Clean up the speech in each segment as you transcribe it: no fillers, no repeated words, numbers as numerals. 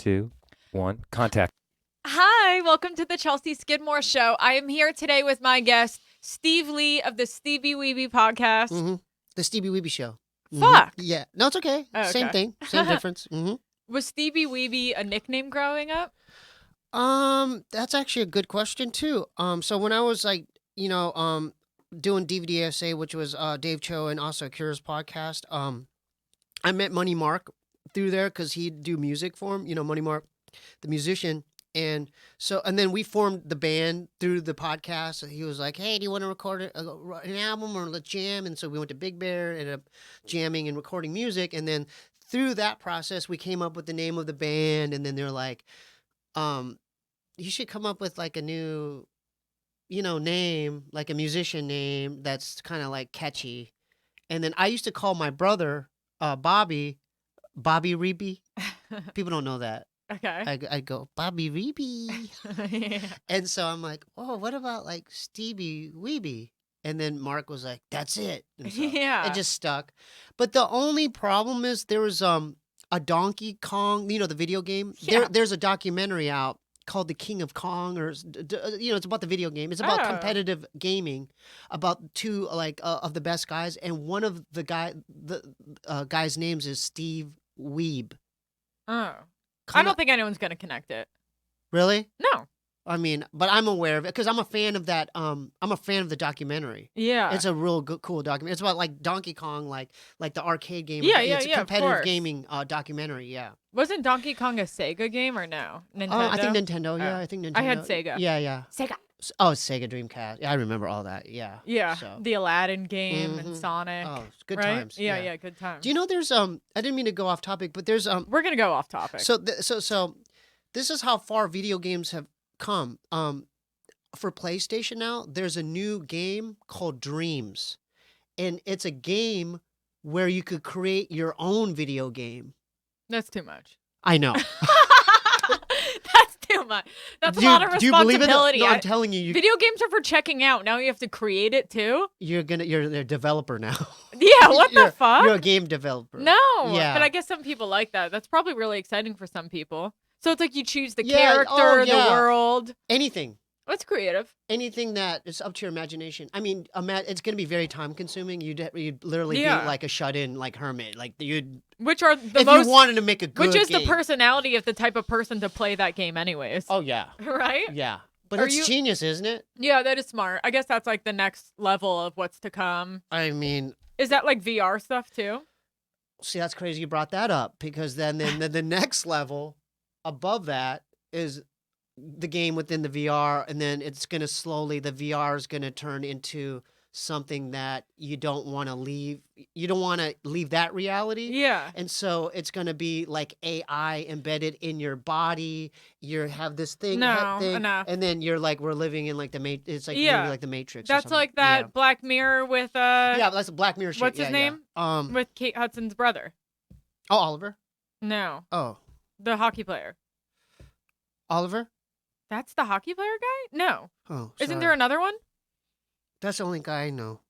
2, 1, contact. Hi, welcome to the Chelsea Skidmore Show. I am here today with my guest, Steve Lee of the Steebee Weebee podcast. Mm-hmm. The Steebee Weebee Show. Fuck. Yeah. No, it's okay. Oh, Same okay. thing. Same difference. Was Steebee Weebee a nickname growing up? That's actually a good question too. So when I was doing DVDSA, which was Dave Cho and also Kira's podcast, I met Money Mark through there because he'd do music for him. You know, Money Mark, the musician. And then we formed the band through the podcast. So he was like, "Hey, do you want to record an album or let's jam?" And so we went to Big Bear, ended up jamming and recording music. And then through that process, we came up with the name of the band. And then they're like, "You should come up with like a new, name, like a musician name that's kind of like catchy." And then I used to call my brother, Bobby Weebee. People don't know that. Okay. I go, Bobby Weebee. Yeah. And so I'm like, oh, what about like Steebee Weebee? And then Mark was like, that's it. And so Yeah. it just stuck. But the only problem is there was a Donkey Kong, the video game. Yeah. There's a documentary out called The King of Kong, or it's about the video game. It's about Oh. competitive gaming, about two of the best guys, and one of the guy's names is Steve Weeb. Oh. I don't think anyone's going to connect it. Really? No. I mean, but I'm aware of it because I'm a fan of that. I'm a fan of the documentary. Yeah. It's a real good, cool documentary. It's about like Donkey Kong, like the arcade game. Yeah, It's yeah, a of competitive course. gaming documentary. Yeah. Wasn't Donkey Kong a Sega game or no? Nintendo? I think Nintendo. Yeah, Oh. I think Nintendo. I had Sega. Yeah, yeah. Sega. Oh, it's Sega Dreamcast. Yeah, I remember all that. Yeah. Yeah. So. The Aladdin game Mhm. and Sonic. Oh, it's good right? times. Yeah, good times. Do you know there's I didn't mean to go off topic, but there's We're going to go off topic. So this is how far video games have come. For PlayStation now, there's a new game called Dreams. And it's a game where you could create your own video game. That's too much. I know. That's too much. That's a lot of Do you believe it? responsibility. No, I'm telling you, Video games are for checking out. Now you have to create it too. you're a developer now. Yeah, what the You're- fuck? You're a game developer. No. Yeah. But I guess some people like that. That's probably really exciting for some people. So it's like you choose the Yeah, character, oh, yeah. the world. Anything That's creative. that is up to your imagination. I mean, it's going to be very time consuming. You'd literally Yeah. be like a shut-in like hermit. Like Which are the if most you wanted to make a good which is game. the personality of the type of person to play that game anyways. Oh yeah. Right? Yeah. But Are it's you- genius, isn't it? Yeah, that is smart. I guess that's like the next level of what's to come. I mean, Is that like VR stuff too? see, that's crazy you brought that up because then the next level above that is the game within the VR, and then it's going to slowly, the VR is going to turn into something that you don't want to leave. You don't want to leave that reality. Yeah. And so it's going to be like AI embedded in your body. You have this thing, No, thing enough. and then you're like, we're living in like it's like Yeah. maybe like the Matrix. or That's something. like that Black Mirror with Yeah, that's a Black Mirror shit. what's his Yeah, name? yeah. With Kate Hudson's brother. Oh, Oliver. No. Oh, The hockey player. Oliver. That's the hockey player guy? No. Oh, Isn't sorry. there another one? That's the only guy I know.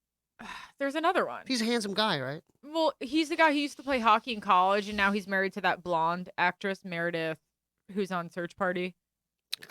There's another one. He's a handsome guy, right? Well, he's the guy who used to play hockey in college, and now he's married to that blonde actress, Meredith, who's on Search Party.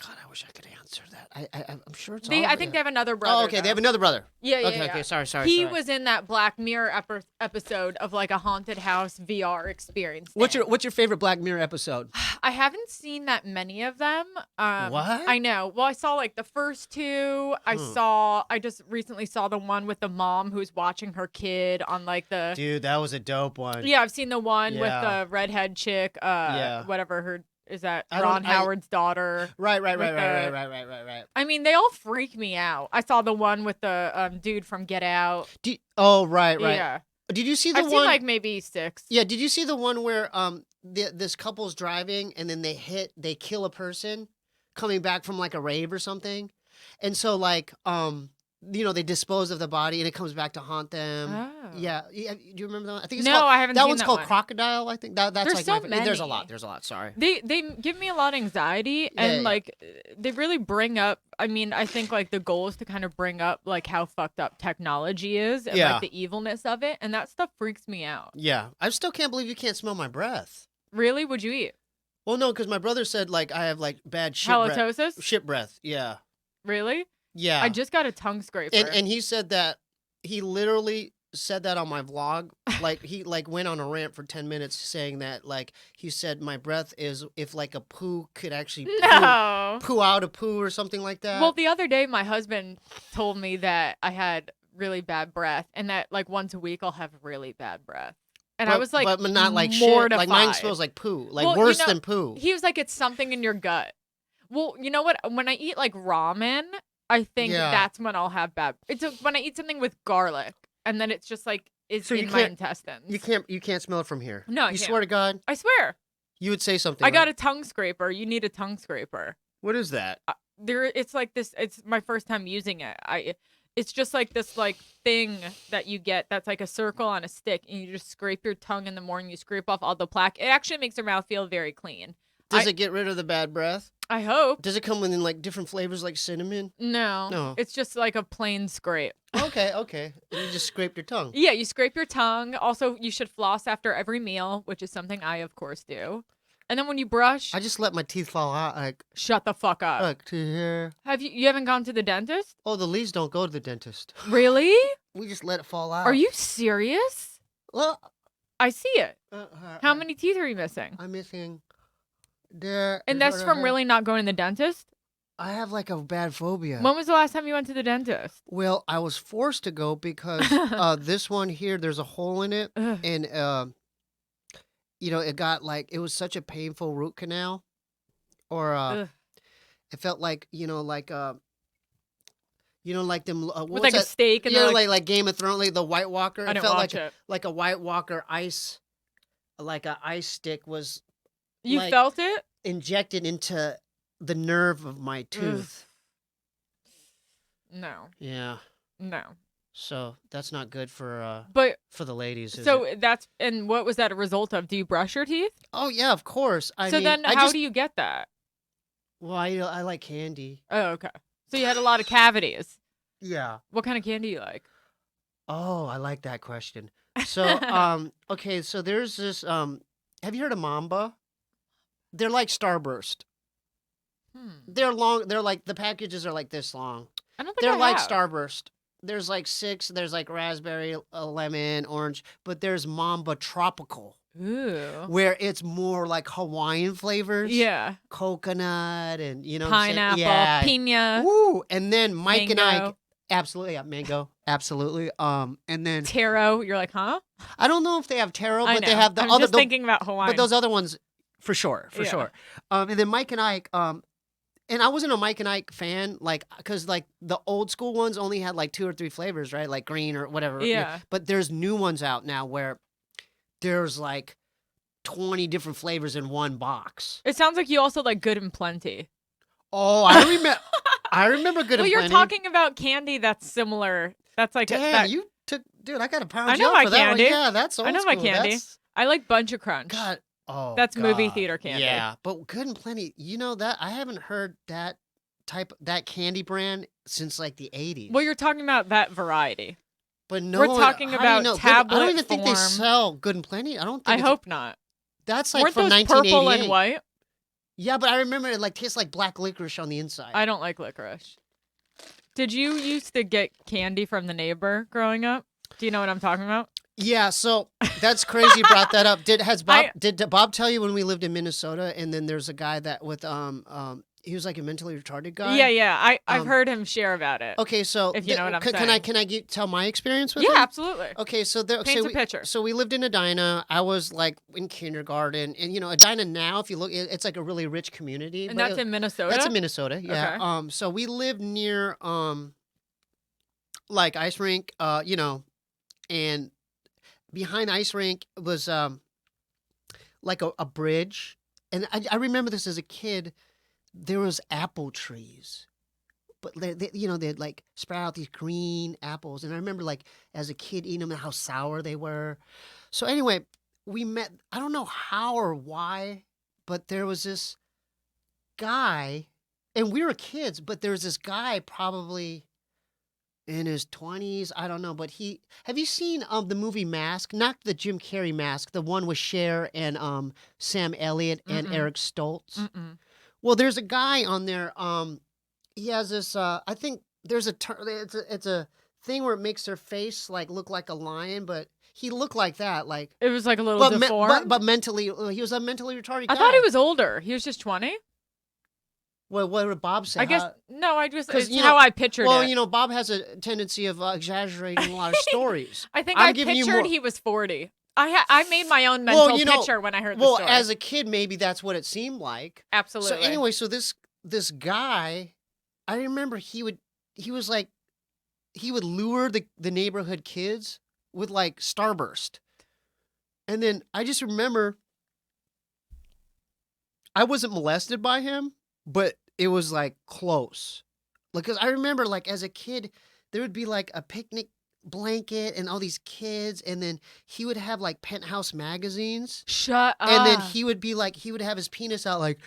God, I wish I could answer that. I'm sure it's. I Oliver. think they have another brother. Oh, okay. They though. have another brother. Yeah, yeah, Okay, yeah. okay. Sorry. He sorry. was in that Black Mirror episode of like a haunted house VR experience. What's thing. your favorite Black Mirror episode? I haven't seen that many of them. What? I know. Well, I saw like the first two. I just recently saw the one with the mom who's watching her kid on like the. Dude, that was a dope one. Yeah, I've seen the one with Yeah. the redhead chick. Yeah. Whatever her is that I Ron don't- I- Howard's daughter. Right. Right. I mean, they all freak me out. I saw the one with the dude from Get Out. Right. Yeah, Did you see the I've one? seen like maybe 6. Yeah. Did you see the one where this couple's driving and then they kill a person coming back from like a rave or something, and so like they dispose of the body and it comes back to haunt them. Oh. Yeah. Do you remember that one? I think it's No, called, I haven't that seen one's that called one. Crocodile. I think that's There's like so my favorite. There's a many. lot. There's a lot. Sorry. They give me a lot of anxiety and Yeah. like they really bring up. I mean, I think like the goal is to kind of bring up like how fucked up technology is and Yeah. like the evilness of it, and that stuff freaks me out. Yeah. I still can't believe you can't smell my breath. Really? Would you eat? Well, no, because my brother said like I have like bad shit breath. Halitosis? Shit breath. Yeah. Really? Yeah. I just got a tongue scraper. And he said that he literally said that on my vlog. Like he like went on a rant for 10 minutes saying that like he said my breath is if like a poo could actually No. poo out a poo or something like that. Well, the other day my husband told me that I had really bad breath and that like once a week I'll have really bad breath. And I was like, but not like mortified. shit. Like mine smells like poo. Like Well, worse than poo. He was like, it's something in your gut. Well, you know what? When I eat like ramen, I think that's when I'll have bad. It's when I eat something with garlic, and then it's just like it's in my intestines. You can't smell it from here. No, you swear to God. I swear. You would say something. I got a tongue scraper. You need a tongue scraper. What is that? It's like this. It's my first time using it. It's just like this like thing that you get that's like a circle on a stick, and you just scrape your tongue in the morning. You scrape off all the plaque. It actually makes your mouth feel very clean. Does it get rid of the bad breath? I hope. Does it come in like different flavors like cinnamon? No. No. It's just like a plain scrape. Okay. And you just scrape your tongue. Yeah, you scrape your tongue. Also, you should floss after every meal, which is something I, of course, do. And then when you brush, I just let my teeth fall out. Like, shut the fuck up. Look to here. You haven't gone to the dentist? Oh, the leaves don't go to the dentist. Really? We just let it fall out. Are you serious? Well, I see it. How many teeth are you missing? I'm missing there. And that's from really not going to the dentist? I have like a bad phobia. When was the last time you went to the dentist? Well, I was forced to go because this one here, there's a hole in it. Ugh. And, you know, it got like, it was such a painful root canal. Or it felt like, like them. With like a steak and like Game of Thrones, like the White Walker. I didn't felt watch like it. Like a White Walker ice, like an ice stick was. You like, felt it? Injected into the nerve of my tooth. No. Yeah. No. So that's not good for the ladies. So and what was that a result of? Do you brush your teeth? Oh yeah, of course. I mean, then how do you get that? Well, I like candy. Oh, okay. So you had a lot of cavities. Yeah. What kind of candy you like? Oh, I like that question. So okay, so there's this have you heard of Mamba? They're like Starburst. They're long. They're like the packages are like this long. I don't think they're like have. Starburst. There's like 6. There's like raspberry, lemon, orange, but there's Mamba Tropical. Ooh. Where it's more like Hawaiian flavors. Yeah. Coconut and pineapple, pina. Ooh, and then Mike mango. and I absolutely mango. Absolutely. And then taro. You're like, huh? I don't know if they have taro, I but know. they have the I'm other just thinking about Hawaiian. But those other ones for sure. Yeah. And then Mike and Ike, and I wasn't a Mike and Ike fan, like, because like the old school ones only had like 2 or 3 flavors, right? Like green or whatever. Yeah. But there's new ones out now where there's like 20 different flavors in one box. It sounds like you also like Good and Plenty. Oh, I remember. I remember Good and Well, Plenty. you're talking about candy that's similar. That's like Damn, you took, dude. I got a pound. I know you up my for that candy. one. Yeah, that's old I know my school. candy. I like Bunch of Crunch. God. Oh, that's movie God. theater candy. Yeah, but Good and Plenty. You know that I haven't heard that candy brand since like the 80s. Well, you're talking about that variety. But no, we're talking how do about you know? tablet I don't even think they form. sell Good and Plenty. I don't. I think hope not. That's like Weren't from those 1988. purple and white? Yeah, but I remember it like tastes like black licorice on the inside. I don't like licorice. Did you used to get candy from the neighbor growing up? Do you know what I'm talking about? Yeah, so that's crazy you brought that up. Did Bob tell you when we lived in Minnesota and then there's a guy that with he was like a mentally retarded guy? Yeah. I've heard him share about it. Okay, so if you know what I'm saying. Can I tell my experience with him? Yeah, absolutely. Okay, so Paint a picture. So we lived in Edina. I was like in kindergarten, and Edina now, if you look, it's like a really rich community. And that's in Minnesota. That's in Minnesota. Yeah. Okay. So we lived near like ice rink, and behind the ice rink was like a bridge, and I remember this as a kid. There was apple trees, but they'd like sprout out these green apples, and I remember like as a kid eating them and how sour they were. So anyway, we met. I don't know how or why, but there was this guy, and we were kids, but there was this guy probably in his 20s. I don't know, but have you seen the movie Mask? Not the Jim Carrey Mask, the one with Cher and Sam Elliott and Mm-mm. Eric Stoltz. Mm-mm. Well, there's a guy on there. He has this. I think there's it's a thing where it makes their face like look like a lion, but he looked like that, like. It was like a little deformed. But mentally, he was a mentally retarded guy. I thought he was older. He was just 20. Well, what did Bob say? I guess no. I just 'cause, it's how I pictured Well, it. Bob has a tendency of exaggerating a lot of stories. I think I'm I giving you pictured more- he was 40. I made my own mental picture when I heard the Well, story. as a kid, maybe that's what it seemed like. Absolutely. So anyway, so this guy, I remember he would lure the neighborhood kids with like Starburst. And then I just remember I wasn't molested by him, but it was like close. Like, 'cause I remember like as a kid, there would be like a picnic blanket and all these kids, and then he would have like Penthouse magazines. Shut up. And then he would have his penis out like,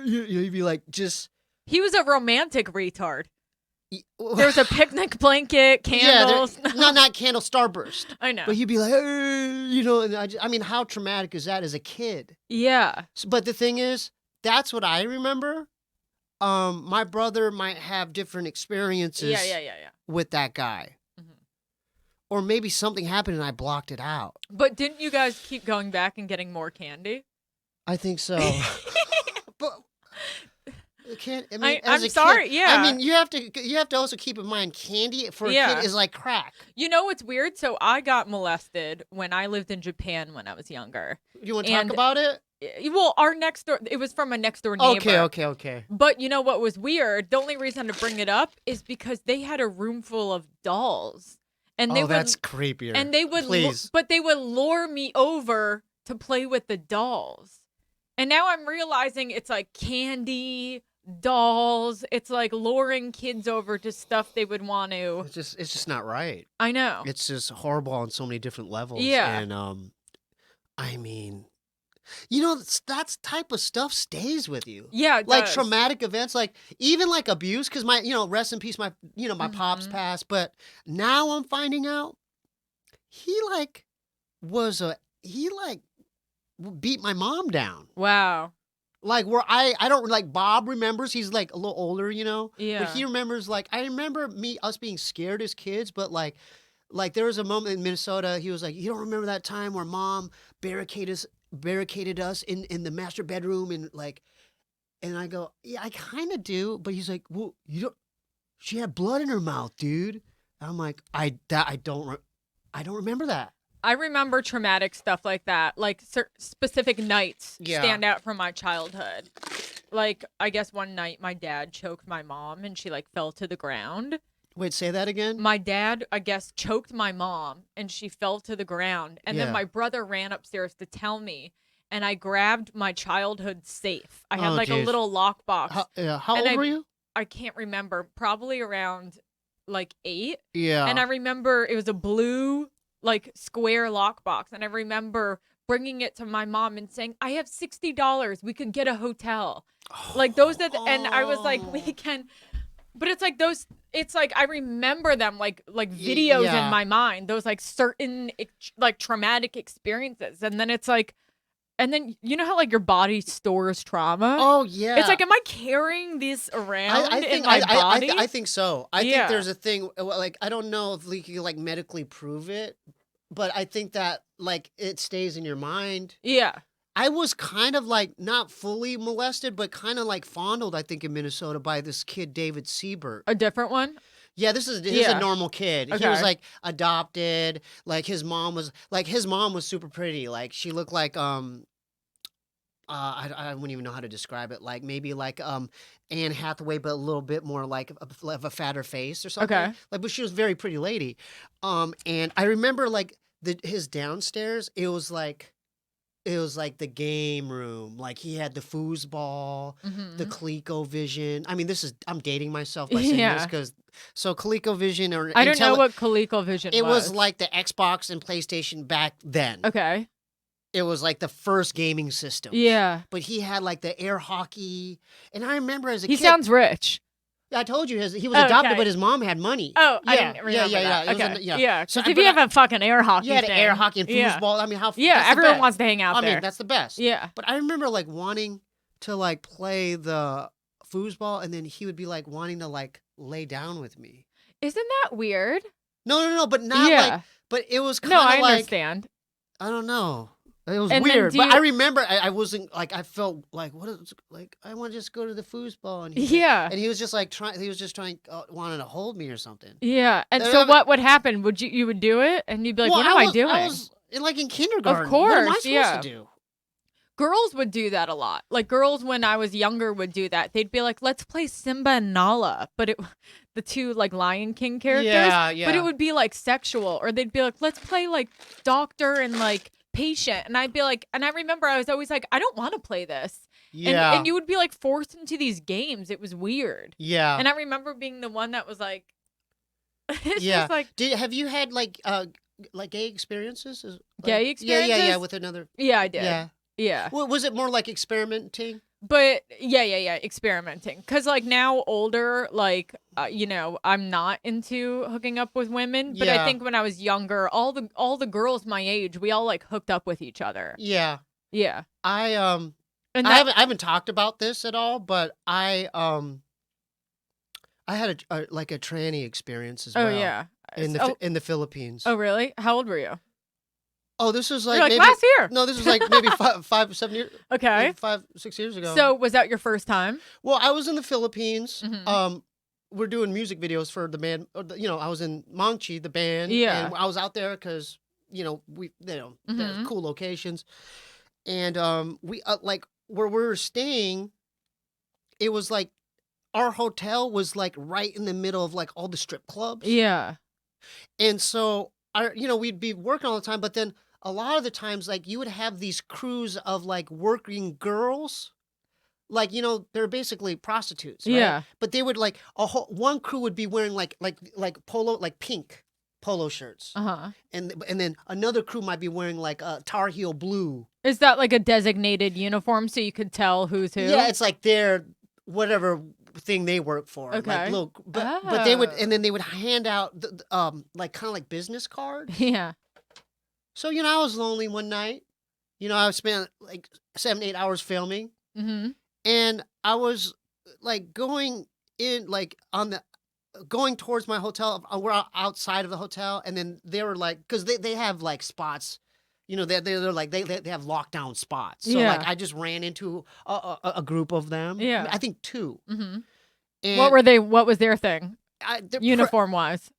he'd be like, just. He was a romantic retard. There There was a picnic blanket, candles. Yeah, not candle, Starburst. I know. But he'd be like, and I mean, how traumatic is that as a kid? Yeah. But the thing is, that's what I remember. My brother might have different experiences Yeah. with that guy. Mhm. Or maybe something happened and I blocked it out. But didn't you guys keep going back and getting more candy? I think so. But I'm as a sorry, kid, yeah. I mean, you have to also keep in mind candy for a Yeah. kid is like crack. You know what's weird? So I got molested when I lived in Japan when I was younger. You want to talk And- about it? Well, our next door, it was from a next door neighbor. Okay. But you know what was weird? The only reason to bring it up is because they had a room full of dolls. And they That's creepier. and they would Please. but they would lure me over to play with the dolls. And now I'm realizing it's like candy, dolls. It's like luring kids over to stuff they would want to. It's just not right. I know. It's just horrible on so many different levels. Yeah. And I mean, that type of stuff stays with you. Yeah, it Like does. traumatic events, like even like abuse, because my, rest in peace, my pops Mhm. passed. But now I'm finding out he beat my mom down. Wow. Like where I don't like Bob remembers, he's like a little older, Yeah. But he remembers like I remember us being scared as kids, but like there was a moment in Minnesota, he was like, you don't remember that time where mom barricaded us in the master bedroom and I go, yeah, I kind of do, but he's like, well, she had blood in her mouth, dude. And I'm like, I don't remember that. I remember traumatic stuff like that, like specific nights Yeah. stand out from my childhood. Like, I guess one night my dad choked my mom and she like fell to the ground. Wait, say that again? My dad, I guess, choked my mom and she fell to the ground. And Yeah. then my brother ran upstairs to tell me. And I grabbed my childhood safe. I had Oh, like a geez. little lockbox. How And old were you? I can't remember. Probably around like 8. Yeah. And I remember it was a blue, like, square lockbox. And I remember bringing it to my mom and saying, I have $60. We could get a hotel. Like, those that, and I was like, we can. But it's like those, it's like I remember them like videos yeah. in my mind, those like certain like traumatic experiences. And then it's like, and then you know how like your body stores trauma? Oh yeah. It's like, am I carrying this around in my body? I think so. I Yeah. think there's a thing like I don't know if we can like medically prove it, but I think that like it stays in your mind. Yeah. I was kind of like not fully molested, but kind of like fondled, I think, in Minnesota by this kid David Siebert. A different one? Yeah, this is Yeah. a normal kid. He was Okay. like adopted. Like his mom was super pretty. Like she looked like I wouldn't even know how to describe it. Like maybe like Anne Hathaway, but a little bit more like of a fatter face or something. Okay. Like, but she was a very pretty lady. And I remember like his downstairs. It was like the game room. Like he had the foosball, the Mhm. ColecoVision. I mean, I'm dating myself by saying this Yeah. because ColecoVision or I don't know what ColecoVision it was. was like the Xbox and PlayStation back then. Okay. It was like the first gaming system. Yeah. But he had like the air hockey, and I remember as a He kid. sounds rich. I told you he was Oh, adopted, okay. but his mom had money. Oh, I Yeah, didn't remember that. It was Okay. yeah. Yeah. So, Because if but you have a fucking air hockey you had thing. air hockey and Yeah. foosball. I mean, Yeah, that's the everyone best. wants to hang out I there. mean, that's the best. Yeah. But I remember like wanting to like play the foosball, and then he would be like wanting to like lay down with me. Isn't that weird? No, but not Yeah. like. But it was kind No, of I like understand. I don't know. It was And then weird, do but you- I remember I wasn't like I felt like what is like I want to just go to the foosball, and Yeah. and he was just like trying. He was just trying wanting to hold me or something. Yeah. And There so have- what would happen? Would you would do it and you'd be like, Well, what am I was, doing? I was like in kindergarten. course, What am I supposed yeah. to do? Girls would do that a lot. Like girls when I was younger would do that. They'd be like, let's play Simba and Nala, but the two like Lion King characters. Yeah. But it would be like sexual, or they'd be like, let's play like doctor and like patient. And I'd be like, and I remember I was always like, I don't want to play this. Yeah. And you would be like forced into these games. It was weird. Yeah. And I remember being the one that was like, it's Yeah. just like, Have you had like gay experiences? Gay Yeah, experiences? with another. yeah, I did. Yeah. Yeah. Well, was it more like experimenting? But yeah, experimenting. Cause like now older, like you know, I'm not into hooking up with women. But I Yeah. think when I was younger, all the girls my age, we all like hooked up with each other. Yeah. Yeah, And and I that, haven't talked about this at all, but I had a like a tranny experience as oh well. yeah. In the in the Philippines. Oh really? How old were you? Oh, this was like, You're like maybe last year. no, this was like maybe 5-7 years. Okay. Maybe 5-6 years ago. So was that your first time? well, I was in the Philippines. Mhm. We're doing music videos for the band. I was in Mongchi, the band. Yeah. And I was out there because there's Mhm. cool locations, and we like where we were staying. It was like our hotel was like right in the middle of like all the strip clubs. Yeah. And so we'd be working all the time, but then a lot of the times, like you would have these crews of like working girls, like they're basically prostitutes, right? Yeah. But they would like one crew would be wearing like polo, like pink polo shirts, Uh-huh. and then another crew might be wearing like a Tar Heel blue. Is that like a designated uniform so you could tell who's who? Yeah, it's like their whatever thing they work for. Okay. Like little, but they would, Oh. and then they would hand out like kind of like business cards. Yeah. So, I was lonely one night. I spent like 7-8 hours filming, Mm-hmm. and I was like going towards my hotel. We're outside of the hotel, and then they were like, because they have like spots, they're like, they have lockdown spots. So Yeah. like I just ran into a group of them. Yeah. I think 2. Mm-hmm. And What was their thing? they're Uniform wise.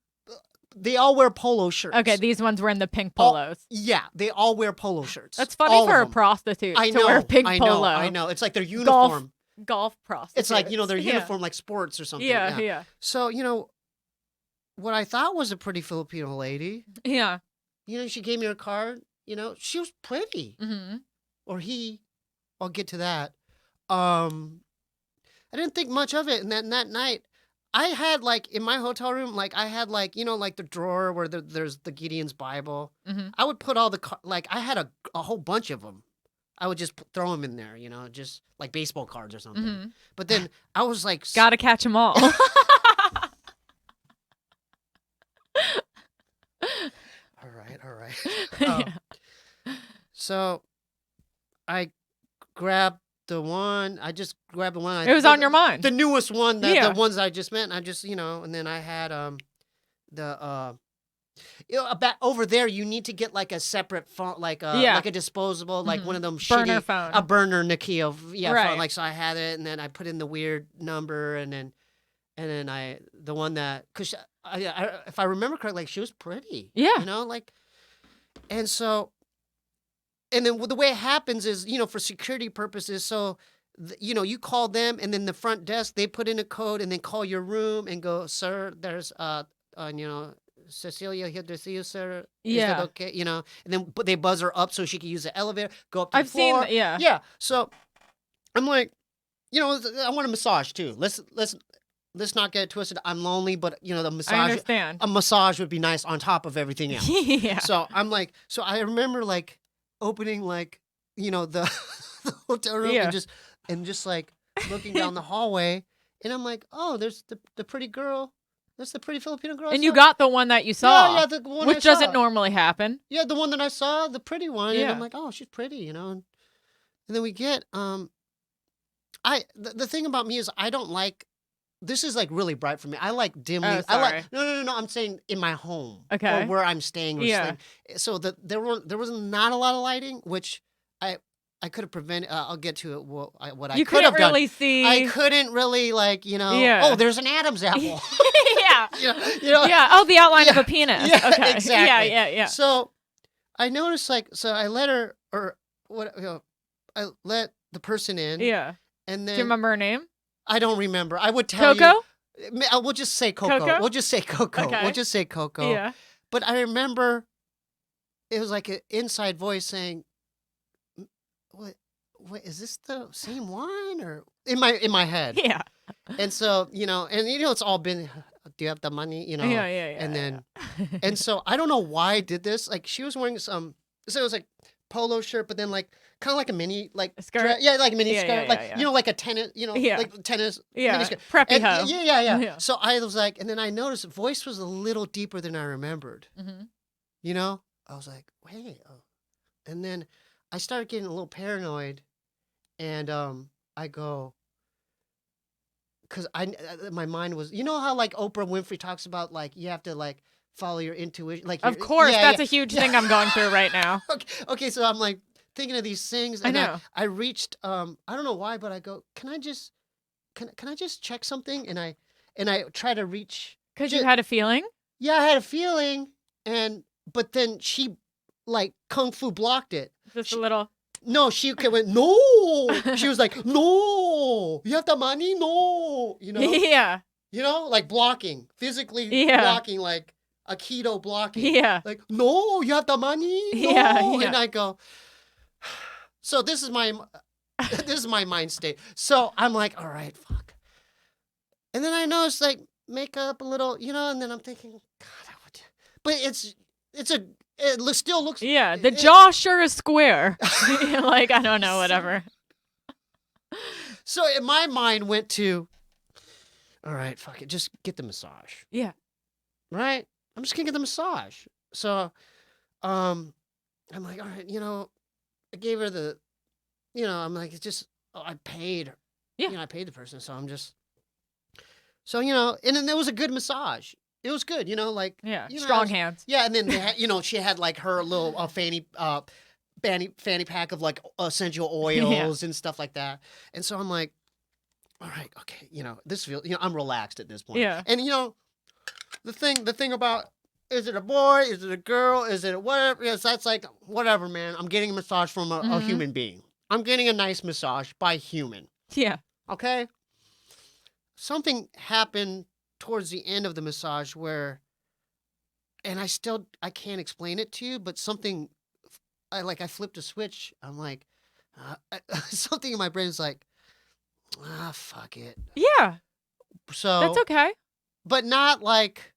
they all wear polo shirts. Okay, these ones were in the pink All- polos. Yeah, they all wear polo shirts. That's funny All for of a them. prostitute I to know. wear pink I polo. know. I know. It's like their uniform. Golf prostitute. It's like, their uniform, like sports or something. Yeah. So, what I thought was a pretty Filipino lady, Yeah. she gave me her card, she was pretty. Mm-hmm. Or he, I'll get to that. I didn't think much of it. And that night, I had like, in my hotel room, like I had like, like the drawer where there's the Gideon's Bible. Mm-hmm. I would put all the, like I had a whole bunch of them. I would just throw them in there, just like baseball cards or something. Mm-hmm. But then I was like, Gotta catch them all. all right. Yeah. So I grabbed the one. I just grabbed the one. It was on your mind. The newest one, Yeah. the ones I just met. And I just, and then I had about over there. You need to get like a separate phone, like a disposable, like one of them Burner shitty, phone. a burner Nokia, Right. phone. Like so, I had it, and then I put in the weird number, and then the one that because if I remember correctly, like she was pretty. Yeah. Like, and so. And then the way it happens is, for security purposes. So, you call them, and then the front desk, they put in a code, and then call your room and go, sir, there's Cecilia here to see you, sir. Is that Yeah. okay? And then they buzz her up so she can use the elevator, go up to I've the seen floor. that, yeah. Yeah. So I'm like, I want a massage too. Let's not get it twisted. I'm lonely, but the I massage, understand. a massage would be nice on top of everything else. Yeah. So I'm like, so I remember like opening like, the, the hotel room Yeah. and just like looking down the hallway, And I'm like, oh, there's the pretty girl. That's the pretty Filipino girl. I And you saw. got the one that you saw. Yeah, the one I which doesn't saw. normally happen. Yeah, the one that I saw, the pretty one. And Yeah. I'm like, oh, she's pretty, you know. And then we get the thing about me is I don't like. This is like really bright for me. I like dimly. Oh, I sorry. like no. I'm saying in my home, Okay. or where I'm staying or Yeah. sleeping. So there was not a lot of lighting, which I could have prevented. I'll get to it. What I You could have couldn't really done. see. I couldn't really like Yeah. Oh, there's an Adam's apple. yeah. you know. Yeah. Oh, the outline of Yeah. a penis. Yeah, Okay. exactly. Yeah. So I noticed so I let her or what I let the person in. Yeah. And Do then you remember her name? I don't remember. I would tell Coco? you. We'll just say Coco. Coco? We'll just say Coco. Okay. We'll just say Coco. Yeah. But I remember it was like an inside voice saying, "What? Is this the same one?" Or in my head. Yeah. And so it's all been. Do you have the money? Yeah. And then and so I don't know why I did this. Like she was wearing so it was like polo shirt, but then like kind of like a mini like A skirt? yeah, like a mini Yeah, skirt, yeah, like yeah. like a tennis, Yeah. like tennis yeah. mini skirt. Preppy And- hoe. yeah. Yeah. So I was like, and then I noticed the voice was a little deeper than I remembered. Mm-hmm. I was like, wait, and then I started getting a little paranoid, and I go. Because my mind was, how like Oprah Winfrey talks about like you have to like follow your intuition, like Of course, yeah, that's yeah. a huge thing I'm going through right now. Okay, so I'm like thinking of these things, I and know. I reached, I don't know why, but I go, can I just check something? And I try to reach. Because you had a feeling? Yeah, I had a feeling, but then she like kung fu blocked it. Just a little. No, she went, no. She was like, no, you have the money? No. Yeah. Like blocking, physically Yeah. blocking, like a keto blocking. Yeah. Like, no, you have the money? No. Yeah. And I go, so this is my mind state. So I'm like, all right, fuck. And then I noticed like makeup a little, and then I'm thinking, God, but it still looks. Yeah. The jaw sure is square. Like, I don't know, whatever. So in my mind went to, all right, fuck it, just get the massage. Yeah. Right? I'm just gonna get the massage. So, I'm like, all right, I gave her the, I'm like, it's just, I paid her. Yeah. I paid the person, so I'm just, so and then there was a good massage. It was good, like Yeah. I Strong was- hands. Yeah, and then they had, she had like her little fanny pack of like essential oils and stuff like that. And so I'm like, all right, okay, this feels, I'm relaxed at this point. Yeah. And the thing about, is it a boy? Is it a girl? Is it whatever? Yes, that's like whatever, man. I'm getting a massage from a Mhm. human being. I'm getting a nice massage by a human. Yeah. Okay. Something happened towards the end of the massage where, and I can't explain it to you, but something, I flipped a switch. I'm like, something in my brain is like, fuck it. Yeah. So That's okay. but not like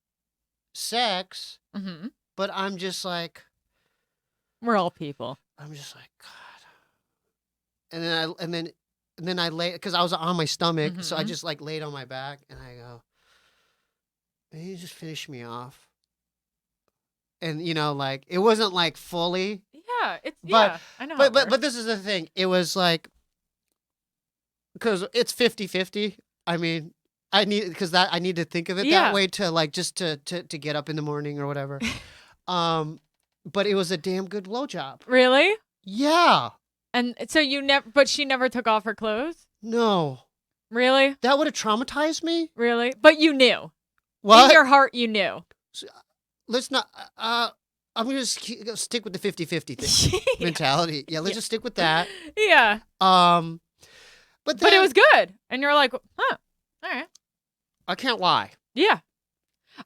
sex, Mm-hmm. but I'm just like, We're all people. God. And then I lay, because I was on my stomach, so I Mhm. just like laid on my back, and I go, "Can you just finish me off?" And like it wasn't like fully, Yeah. But- yeah. I know. how it but works. this is the thing. It was like, because it's 50-50. I mean, I need to think of it Yeah. that way to like just to get up in the morning or whatever. But it was a damn good blowjob. Really? Yeah. And so but she never took off her clothes? No. Really? That would have traumatized me. Really? But you knew. What? In your heart, you knew. Let's not. I'm gonna stick with the 50-50 thing mentality. Yeah, let's Yeah. just stick with that. Yeah. But But it then- was good. And you're like, huh. All right. I can't lie. Yeah.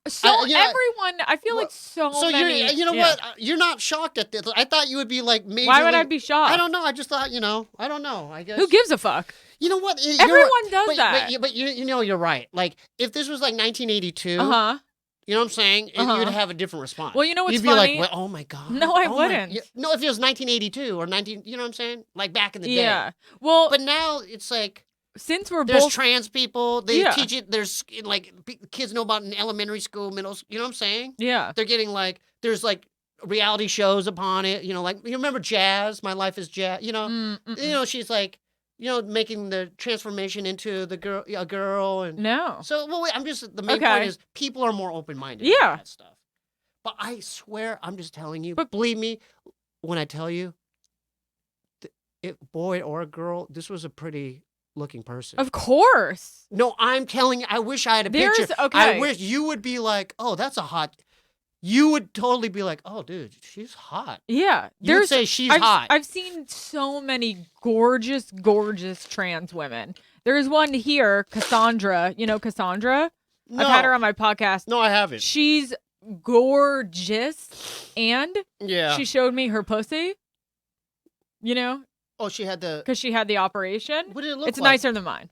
So everyone, I feel like so So many. you know yeah. what? You're not shocked at this. I thought you would be like majorly. Why would I be shocked? I don't know. I just thought, I don't know. I guess. Who gives a fuck? You know what? Everyone does but, that. But you're right. Like if this was like 1982, Uh-huh. you know what I'm saying? Uh-huh. You'd have a different response. Well, you know what's You'd be funny? like, well, oh my god. No, I oh my- wouldn't. No, if it was 1982 or 19, you know what I'm saying? Like back in the day. Yeah. Well, But now it's like, since we're There's both trans people. They Yeah. teach it. There's like kids know about in elementary school, you know what I'm saying? yeah. They're getting like there's like reality shows upon it. You know, like you remember Jazz? My Life is Jazz. You know, she's like, making the transformation into a girl, and No. so well. I'm just the main Okay. point is people are more open minded. Yeah. About that stuff. But I swear, I'm just telling you. But- Believe me when I tell you, boy or a girl, this was a pretty looking person. Of course. No, I'm telling you, I wish I had a There's picture. okay. I wish you would be like, oh, that's a hot. You would totally be like, oh, dude, she's hot. Yeah. You would say she's hot. I've seen so many gorgeous, gorgeous trans women. There's one here, Cassandra. You know Cassandra? No, I've had her on my podcast. no, I haven't. She's gorgeous, and Yeah. she showed me her pussy. You know, Oh, she had the. because she had the operation. What did it look It's like? nicer than mine.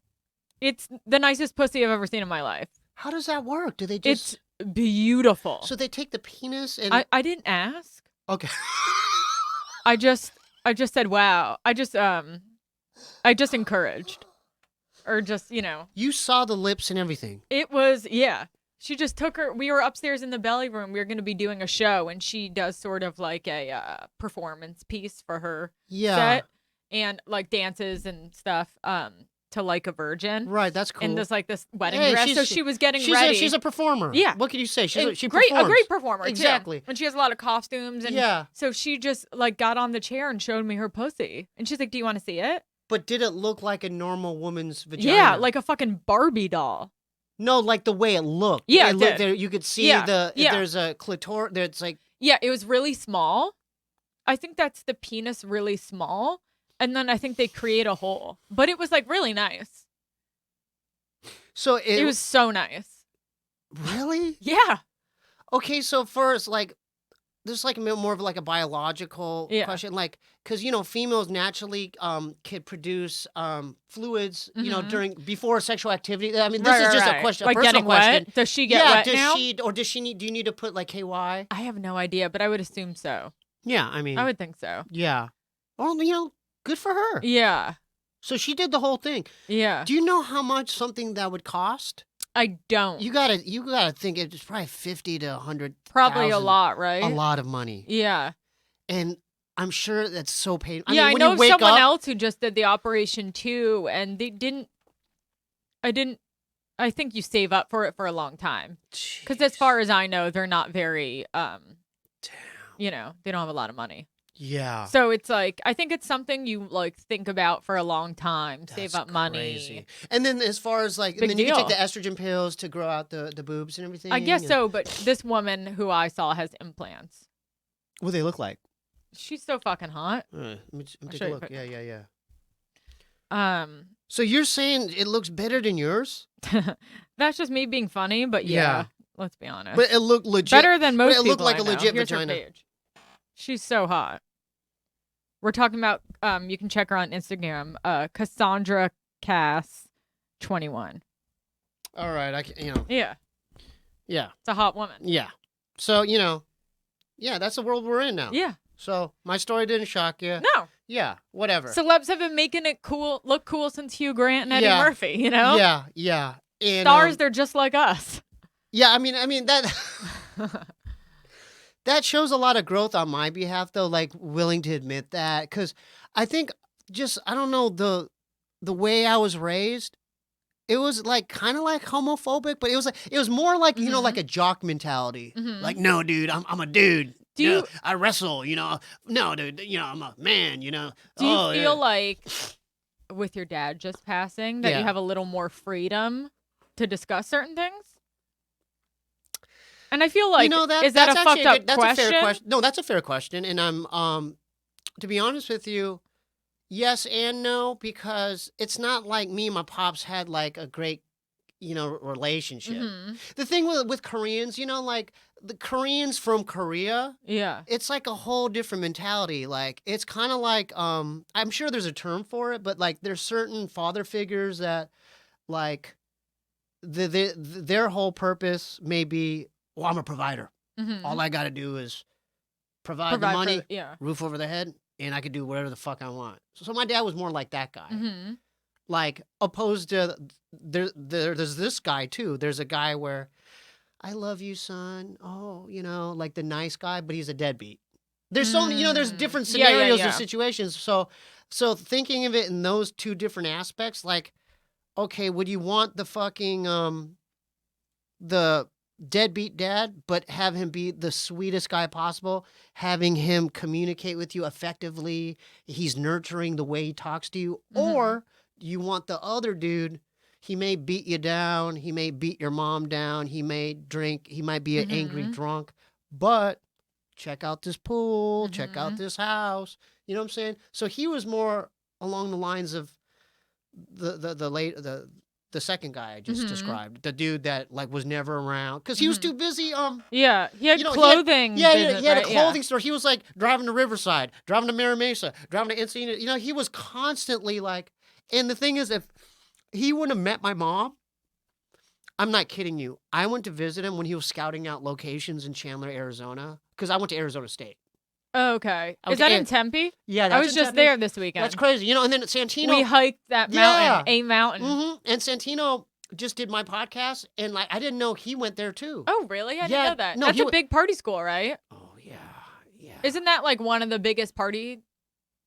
It's the nicest pussy I've ever seen in my life. How does that work? Do they just? It's beautiful. So they take the penis and. I didn't ask. Okay. I just said wow. I just encouraged, or just You saw the lips and everything. it was yeah. She just took her. We were upstairs in the belly room. We were going to be doing a show, and she does sort of like a performance piece for her Yeah. set, and like dances and stuff. To Like a Virgin. Right. That's cool. In this wedding Hey, dress. she's- So she was getting she's ready. she's a performer. Yeah. What can you say? And She a performs. great performer. Exactly. Too. And she has a lot of costumes. And Yeah. so she just like got on the chair and showed me her pussy. And she's like, "Do you want to see it?" But did it look like a normal woman's vagina? Yeah, like a fucking Barbie doll. No, like the way it looked. Yeah, it it looked did. there. You could see Yeah, yeah. There's a clitoris. There's like. Yeah, it was really small. I think that's the penis really small. And then I think they create a hole. But it was like really nice. So It was so nice. really Yeah. okay. So first, like, there's like more of like a biological Yeah. question, like, because females naturally can produce fluids, Mhm. before sexual activity. I mean, this Right, is right, just right. a question, Like a personal getting question. wet? Does she get Yeah, wet does now? she or does she need? Do you need to put like KY? I have no idea, but I would assume so. Yeah, I mean, I would think so. yeah. Well, good for her. Yeah. So she did the whole thing. Yeah. Do you know how much something that would cost? I don't. You gotta think it's probably 50 to 100. Probably a lot, right? A lot of money, Yeah. and I'm sure that's so painful. Yeah, I when know you wake someone up, else who just did the operation too, and they didn't. I think you save up for it for a long time. Because as far as I know, they're not very, they don't have a lot of money. yeah, So it's like, I think it's something you like think about for a long time, save that's up money. crazy. And then as far as like, Big and then you can take deal. the estrogen pills to grow out the boobs and everything. I guess and- so, but this woman who I saw has implants. What do they look like? She's so fucking hot. Let me I'll take show a you look. a Yeah, picture. yeah, yeah. Um, So you're saying it looks better than yours, that's just me being funny, but yeah, Yeah. let's be honest. but it looked legit. better than most it looked people like I a know. legit Here's her vagina. page. She's so hot. We're talking about you can check her on Instagram, Cassandra Cass 21. All right, I can, Yeah, yeah, it's a hot woman. yeah. So yeah, that's the world we're in now. Yeah. So my story didn't shock you. No. Yeah, whatever. Celebs have been making it look cool since Hugh Grant and Eddie Yeah. Murphy, you know? Yeah, yeah. And, Stars, they're just like us. yeah, I mean that that shows a lot of growth on my behalf, though. Like willing to admit that, because I think I don't know the way I was raised. It was like kind of like homophobic, but it was more like Mhm. like a jock mentality. Mhm. Like, no, dude, I'm a dude. Do No, you- I wrestle, No, dude, I'm a man, Do you Oh, feel yeah. like with your dad just passing that Yeah. you have a little more freedom to discuss certain things? And I feel like is that that's a actually fucked up good, that's question? a fair question. No, that's a fair question, and I'm to be honest with you, yes and no, because it's not like me and my pops had like a great relationship. Mhm. The thing with Koreans, like the Koreans from Korea, Yeah. it's like a whole different mentality. Like it's kind of like I'm sure there's a term for it, but like there's certain father figures that like their whole purpose may be, well, I'm a provider. Mhm. All I got to do is provide the Provide for money, the- yeah. roof over the head, and I could do whatever the fuck I want. So my dad was more like that guy. Mhm. Like opposed to there's this guy too. There's a guy where I love you, son. Oh, like the nice guy, but he's a deadbeat. There's so many, there's different Yeah, yeah, scenarios yeah. or situations. So thinking of it in those two different aspects, like, okay, would you want the fucking the deadbeat dad, but have him be the sweetest guy possible, having him communicate with you effectively, he's nurturing the way he talks to you, or you want the other dude, he may beat you down, he may beat your mom down, he may drink, he might be an angry drunk, but check out this pool, check out this house, you know what I'm saying? So he was more along the lines of the second guy I just described, the dude that like was never around because he was too busy. Yeah, he had you know, clothing. He had business, a clothing store. He was like driving to Riverside, driving to Mira Mesa, driving to Encino. You know, he was constantly like. And the thing is, if he wouldn't have met my mom, I'm not kidding you. I went to visit him when he was scouting out locations in Chandler, Arizona, because I went to Arizona State. Oh, okay. Okay, Is that in Tempe? Yeah, I that's was in just Tempe. there this weekend. That's crazy. And then at Santino, We hiked that mountain, a mountain. And Santino just did my podcast, and like I didn't know he went there too. Oh, really? I Yeah, didn't know that. no, That's he a wa- big party school, right? Oh yeah. Isn't that like one of the biggest party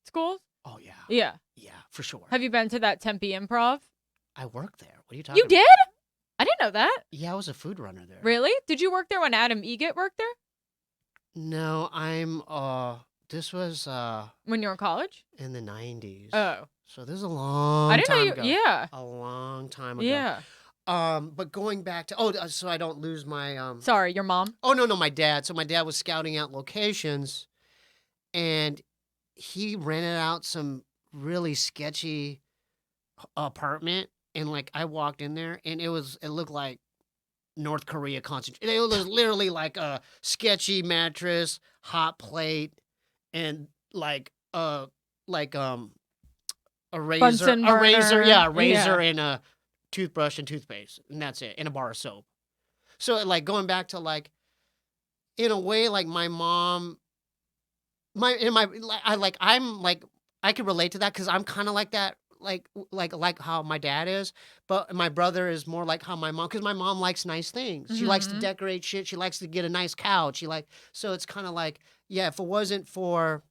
schools? Oh yeah. Yeah. Yeah, for sure. Have you been to that Tempe Improv? I worked there. What are you talking You about? did? I didn't know that. Yeah, I was a food runner there. Really? Did you work there when Adam Egget worked there? No, this was When you were in college? in the 90s. Oh. So this is a long I didn't know time you. ago. Yeah. A long time ago. Yeah. But going back to so I don't lose my Sorry, your mom? Oh no, my dad. So my dad was scouting out locations and he rented out some really sketchy apartment and like I walked in there and it looked like North Korea concentration. It was literally like a sketchy mattress, hot plate, and like a razor, Bunsen burner. a razor Yeah. and a toothbrush and toothpaste, and that's it, and a bar of soap. So like going back to like, in a way, like my mom, I could relate to that because I'm kind of like that. Like how my dad is, but my brother is more like how my mom, because my mom likes nice things. She likes to decorate shit. She likes to get a nice couch. So it's kind of like, yeah, if it wasn't for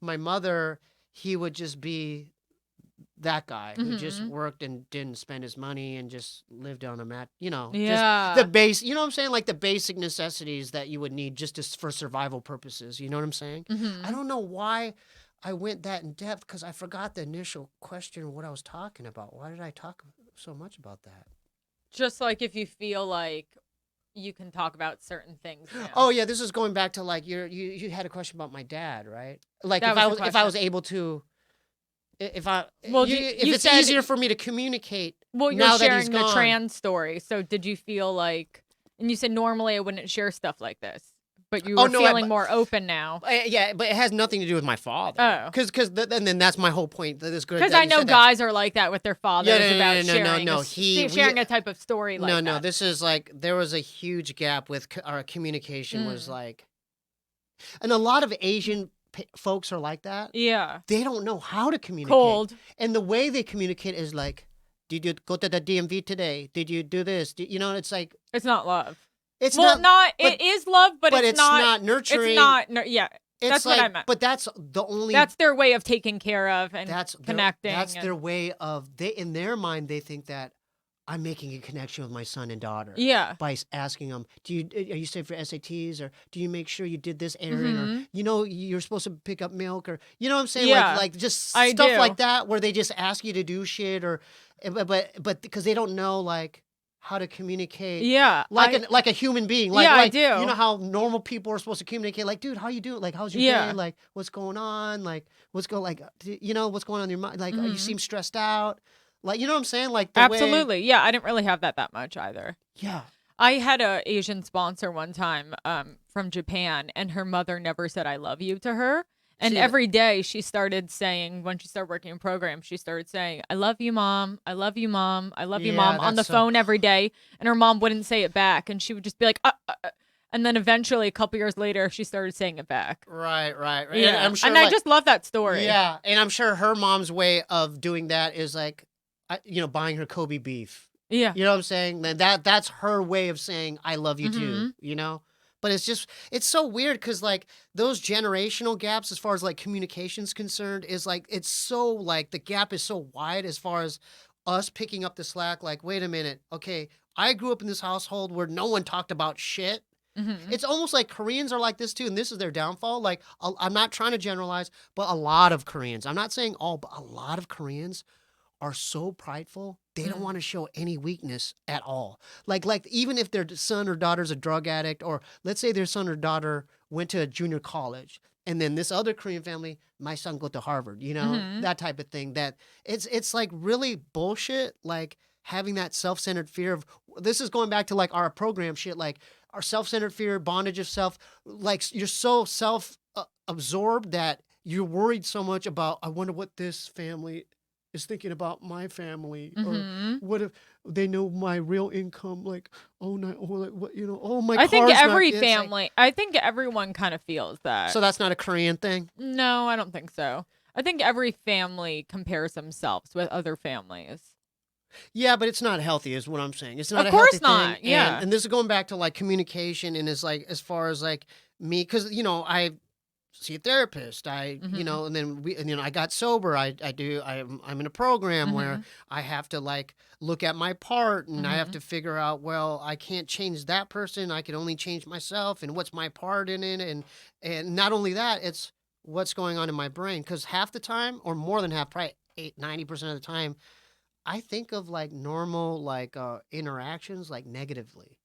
my mother, he would just be that guy who just worked and didn't spend his money and just lived on a mat, Yeah. just the base, you know what I'm saying? Like the basic necessities that you would need just for survival purposes. You know what I'm saying? I don't know why I went that in depth because I forgot the initial question of what I was talking about. Why did I talk so much about that? Just like if you feel like you can talk about certain things. Now. Oh yeah, this is going back to like you had a question about my dad, right? Like That was the if I was question. able to, if you it's said- easier for me to communicate. Well, you're now that sharing he's the gone. trans story. So did you feel like, and you said normally I wouldn't share stuff like this, but you were feeling more open now. Yeah, but it has nothing to do with my father. Oh. Because then that's my whole point. That is good. Because that I you know said that. guys are like that with their fathers about no, sharing, no. sharing a type of story like that. No. This is like there was a huge gap with our communication. Was like, and a lot of Asian folks are like that. Yeah. They don't know how to communicate. Cold. And the way they communicate is like, did you go to the DMV today? Did you do this? It's like It's not love. it's Well, not. it is love, but it's not nurturing. It's not. Yeah. It's That's like, what I meant. But that's the only. That's their way of taking care of and connecting. That's and- their way of in their mind they think that I'm making a connection with my son and daughter. Yeah. By asking them, are you studying for SATs or do you make sure you did this errand or you're supposed to pick up milk or you know what I'm saying? Yeah. Like just I stuff do. like that where they just ask you to do shit or but because they don't know like how to communicate. Yeah. Like a human being. Like, Yeah, I like, do. You know how normal people are supposed to communicate? Like, dude, how you doing? Like, how's your Yeah. day? Like, what's going on? Like, what's going what's going on in your mind? Like, you seem stressed out. Like, you know what I'm saying? Like, the way. Absolutely. Yeah. I didn't really have that much either. Yeah. I had a Asian sponsor one time from Japan, and her mother never said "I love you" to her. And See, every day she started saying, when she started working in programs, she started saying, "I love you, mom. I love you, mom. I love you, Yeah, mom," on the that's so- phone every day. And her mom wouldn't say it back, and she would just be like, and then eventually, a couple years later, she started saying it back. Right. Yeah. And I'm sure. and I just love that story. Yeah, and I'm sure her mom's way of doing that is like, buying her Kobe beef. Yeah. You know what I'm saying? Then that's her way of saying I love you too. Mhm. But it's so weird because like those generational gaps as far as like communication's concerned is like it's so like the gap is so wide as far as us picking up the slack. Like, wait a minute, okay, I grew up in this household where no one talked about shit. Mhm. It's almost like Koreans are like this too, and this is their downfall. Like, I'm not trying to generalize, but a lot of Koreans, I'm not saying all, but a lot of Koreans are so prideful, they don't Mm. want to show any weakness at all. Like even if their son or daughter's a drug addict, or let's say their son or daughter went to a junior college, and then this other Korean family, my son go to Harvard, Mhm. that type of thing. That it's like really bullshit. Like having that self-centered fear of this is going back to like our program shit, like our self-centered fear, bondage of self. Like you're so absorbed that you're worried so much about. I wonder what this family is thinking about my family, or Mhm. what if they know my real income? Like, oh no, or like what oh my I think car's not- every it's like- family, I think everyone kind of feels that. so that's not a Korean thing. No, I don't think so. I think every family compares themselves with other families. Yeah, but it's not healthy, is what I'm saying. It's not Of a course healthy not, thing. yeah. And this is going back to like communication, and is like as far as like me, because I see a therapist. Mhm. And then I got sober. I'm in a program where Mhm. I have to like look at my part, and I have Mhm. to figure out, well, I can't change that person. I can only change myself, and what's my part in it, and not only that, it's what's going on in my brain, because half the time, or more than half, probably 90% of the time, I think of like normal like interactions like negatively.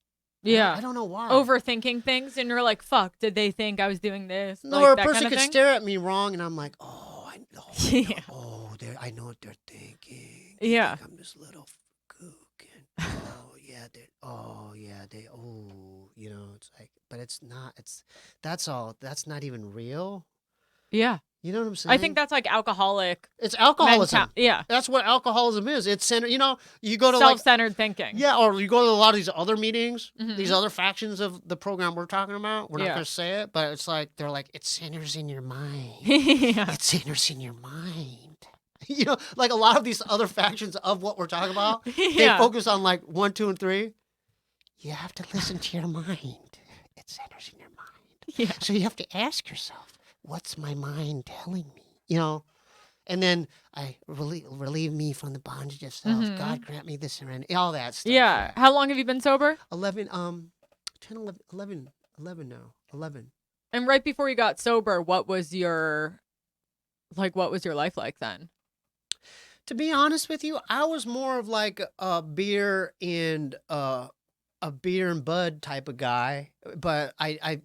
Yeah. I don't know why. Overthinking things, and you're like, fuck, did they think I was doing this? No, Like or a that person kind of could thing? stare at me wrong, and I'm like, oh, I know. Yeah. I know what they're thinking. They Yeah. think I'm this little kook, and it's like, but it's not. That's all. That's not even real. Yeah. You know what I'm saying? I think that's like alcoholic it's alcoholism. Yeah. That's what alcoholism is. It's centered. You go to like Self-centered thinking. yeah, or you go to a lot of these other meetings, these Mhm. other factions of the program we're talking about. We're not Yeah. going to say it, but it's like they're like it centers in your mind. Yeah. It centers in your mind. Like a lot of these other factions of what we're talking about, they Yeah. focus on like 1, 2, and 3. You have to listen to your mind. It centers in your mind. Yeah. So you have to ask yourself, what's my mind telling me? And then I relieve me from the bondage of self. Mhm. God grant me this serenity. All that stuff. Yeah. How long have you been sober? 11, 10, 11 now. 11. And right before you got sober, what was your life like then? To be honest with you, I was more of like a beer and bud type of guy. But I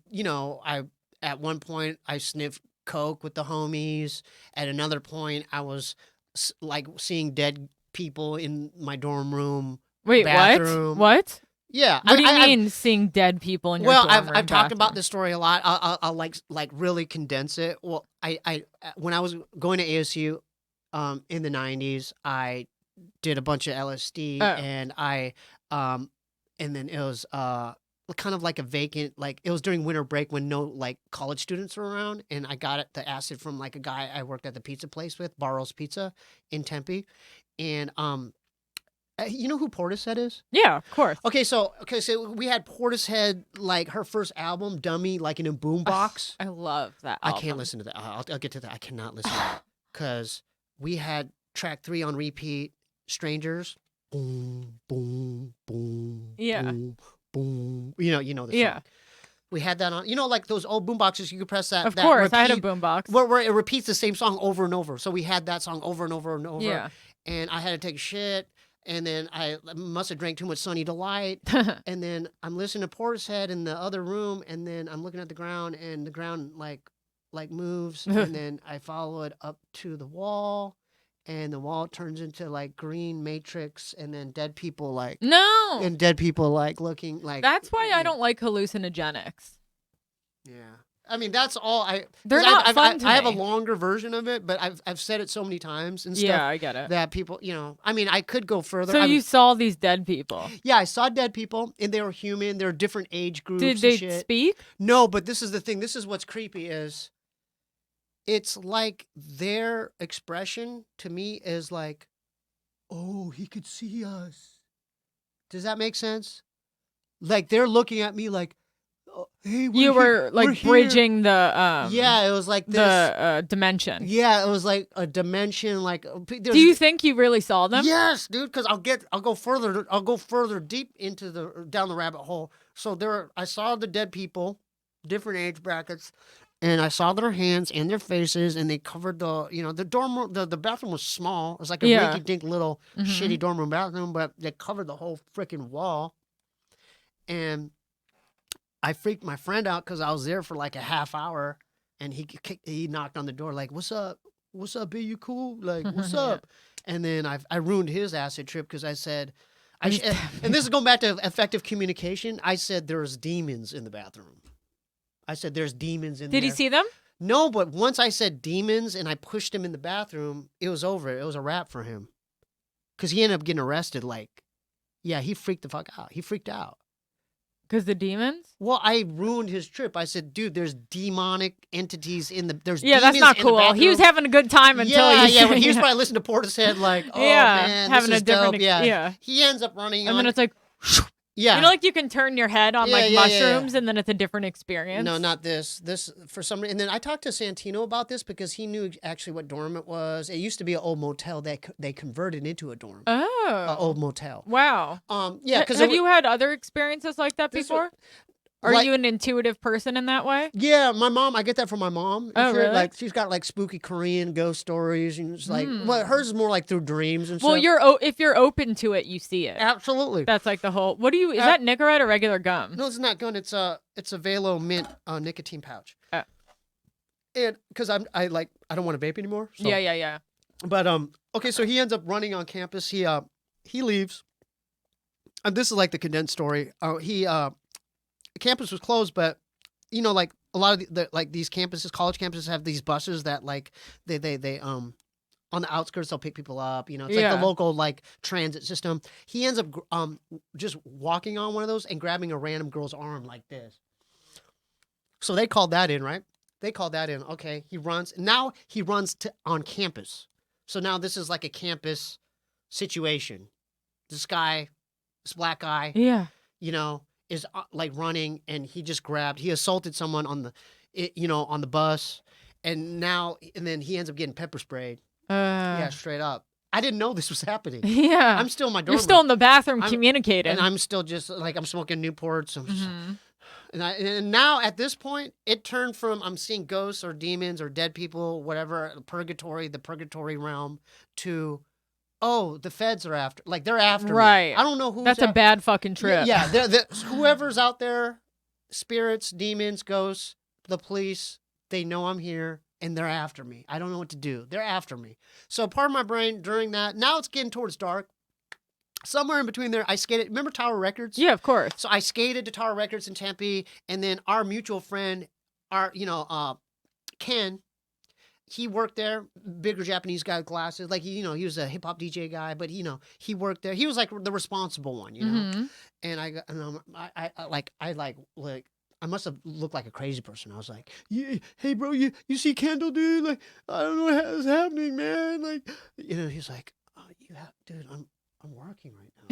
at one point I sniffed coke with the homies. At another point, I was like seeing dead people in my dorm room. Wait, bathroom. what? Yeah. What do you I've- mean seeing dead people in your Well, dorm I've room I've talked about bathroom? this story a lot. I'll like really condense it. Well, I when I was going to ASU, in the 90s, I did a bunch of LSD, Oh. and and then it was kind of like a vacant, like it was during winter break when no like college students were around, and I got the acid from like a guy I worked at the pizza place with, Barrow's Pizza in Tempe, and you know who Portishead is? Yeah, of course. Okay, so we had Portishead, like her first album, Dummy, like in a boombox. I love that I album. can't listen to that. I'll get to that. I cannot listen to that because we had track 3 on repeat, Strangers. Boom, boom, boom. Yeah. Boom, boom. You know the song. Yeah. We had that on. Like those old boomboxes, you could press that. Of that course, I had a repeat, boombox. where it repeats the same song over and over. So we had that song over and over and over. Yeah. And I had to take a shit. And then I must have drank too much Sunny Delight. And then I'm listening to Portishead in the other room. And then I'm looking at the ground, and the ground like moves. And then I follow it up to the wall. And the wall turns into like green matrix. And then dead people like. No. And dead people like looking like. That's why I don't like hallucinogenics. Yeah. I mean, that's all I. They're 'cause not fun to I have a me. longer version of it, but I've said it so many times and stuff. Yeah, I get it. That people, I mean, I could go further. So you saw these dead people. Yeah, I saw dead people, and they were human. They're different age groups. Did and they shit. speak? No, but this is the thing. This is what's creepy is. It's like their expression to me is like oh, he could see us. Does that make sense? Like they're looking at me like, oh, hey, You were we're like here. bridging the Yeah, it was like this. the dimension. Yeah, it was like a dimension. Like, Do you think you really saw them? Yes, dude. Because I'll go further deep into down the rabbit hole. So I saw the dead people, different age brackets, and I saw their hands and their faces, and they covered the dorm room. The bathroom was small. It was like a Yeah. rinky-dink little Mhm. shitty dorm room bathroom, but they covered the whole freaking wall. And I freaked my friend out because I was there for like a half hour, and he knocked on the door like, "What's up? What's up, B? You cool? Like, what's Yeah. up?" And then I ruined his acid trip because I said, and this is going back to effective communication. I said there's demons in the bathroom. I said there's demons in there. Did he see them? No, but once I said demons and I pushed him in the bathroom, it was over. It was a wrap for him because he ended up getting arrested. Like, yeah, he freaked the fuck out. He freaked out. Because the demons? Well, I ruined his trip. I said, dude, there's demonic entities in the. There's Yeah, that's demons not in the cool. He was bathroom. having a good time until yeah. When you he was probably listening to Portishead, like, oh Yeah, man, having this a is different dope. ex- Yeah. yeah. He ends up running and on. then it's like, yeah. you know, like you can turn your head on Yeah, like yeah, yeah, yeah. mushrooms and then it's a different experience. No, not this. This for some reason. And then I talked to Santino about this because he knew actually what dorm it was. It used to be an old motel that they converted into a dorm. Oh. An old motel. Wow. Yeah, because Have you had other experiences like that This before? one- Are like- you an intuitive person in that way? Yeah, my mom. I get that from my mom. Oh, really? Like she's got like spooky Korean ghost stories, and it's like, well, hers is more like through dreams and Well, stuff. if you're open to it, you see it. Absolutely. That's like the whole. What do you? Is that Nicorette or regular gum? No, it's not gun. It's a Velo mint nicotine pouch. Oh. And because I don't want to vape anymore. So. Yeah. But okay, so he ends up running on campus. He leaves. And this is like the condensed story. Campus was closed, but you know, like a lot of like these campuses, college campuses have these buses that like they on the outskirts they'll pick people up. You know, it's like Yeah. the local like transit system. He ends up just walking on one of those and grabbing a random girl's arm like this. So they called that in, right? They called that in. Okay, he runs. Now he runs on campus. So now this is like a campus situation. This black guy, Yeah. you know, is like running, and he assaulted someone on the bus, and then he ends up getting pepper sprayed. Yeah, straight up. I didn't know this was happening. Yeah. I'm still in my dorm You're still in the bathroom I'm- communicating. and I'm still just like I'm smoking Newports. I'm just, Mhm. and now at this point, it turned from I'm seeing ghosts or demons or dead people, whatever, the purgatory realm, to the feds are after, like they're after me. Right. I don't know who's That's a bad fucking trip. Yeah, whoever's out there, spirits, demons, ghosts, the police, they know I'm here and they're after me. I don't know what to do. They're after me. So part of my brain during that, now it's getting towards dark. Somewhere in between there, I skated. Remember Tower Records? Yeah, of course. So I skated to Tower Records in Tempe, and then our mutual friend, Ken, he worked there. Bigger Japanese guy with glasses. Like he was a hip hop DJ guy, but he worked there. He was like the responsible one, Mhm. And I must have looked like a crazy person. I was like, yeah, hey bro, you see Kendall, dude? Like I don't know what's happening, man. Like he's like, dude, I'm working right now.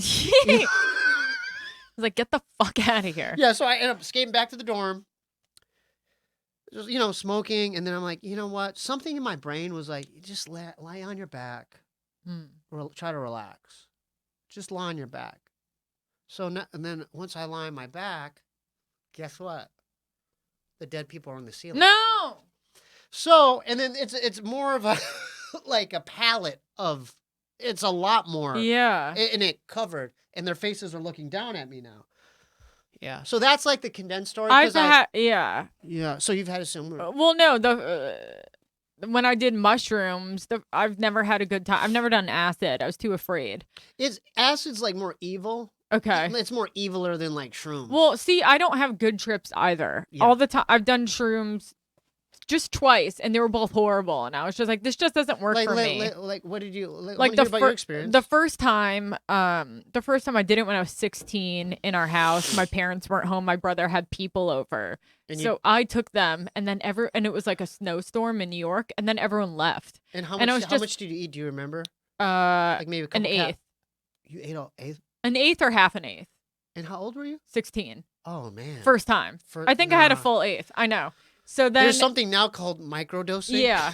I was like, get the fuck out of here. Yeah, so I end up skating back to the dorm. Just, smoking, and then I'm like, you know what? Something in my brain was like, just lie on your back, try to relax, just lie on your back. So and then once I lie on my back, guess what? The dead people are on the ceiling. No. So and then it's more of a like a palette of. It's a lot more. Yeah. And it covered, and their faces are looking down at me now. Yeah. So that's like the condensed story. Yeah. Yeah. So you've had a similar. Well, no, when I did mushrooms, I've never had a good time. I've never done acid. I was too afraid. Acid's like more evil. Okay. It's more eviler than like shrooms. Well, see, I don't have good trips either. Yeah. All the time. I've done shrooms just twice, and they were both horrible. And I was just like, this just doesn't work for me. Like, what did you Like about your experience? the first time I did it when I was 16 in our house. My parents weren't home. My brother had people over, so I took them, and then and it was like a snowstorm in New York, and then everyone left. And how and much? I was How just- much did you eat? Do you remember? Like maybe a couple an eighth. You ate an eighth? An eighth or half an eighth. And how old were you? 16. Oh, man. First time. I think I had a full eighth. I know. So then there's something now called microdosing. Yeah,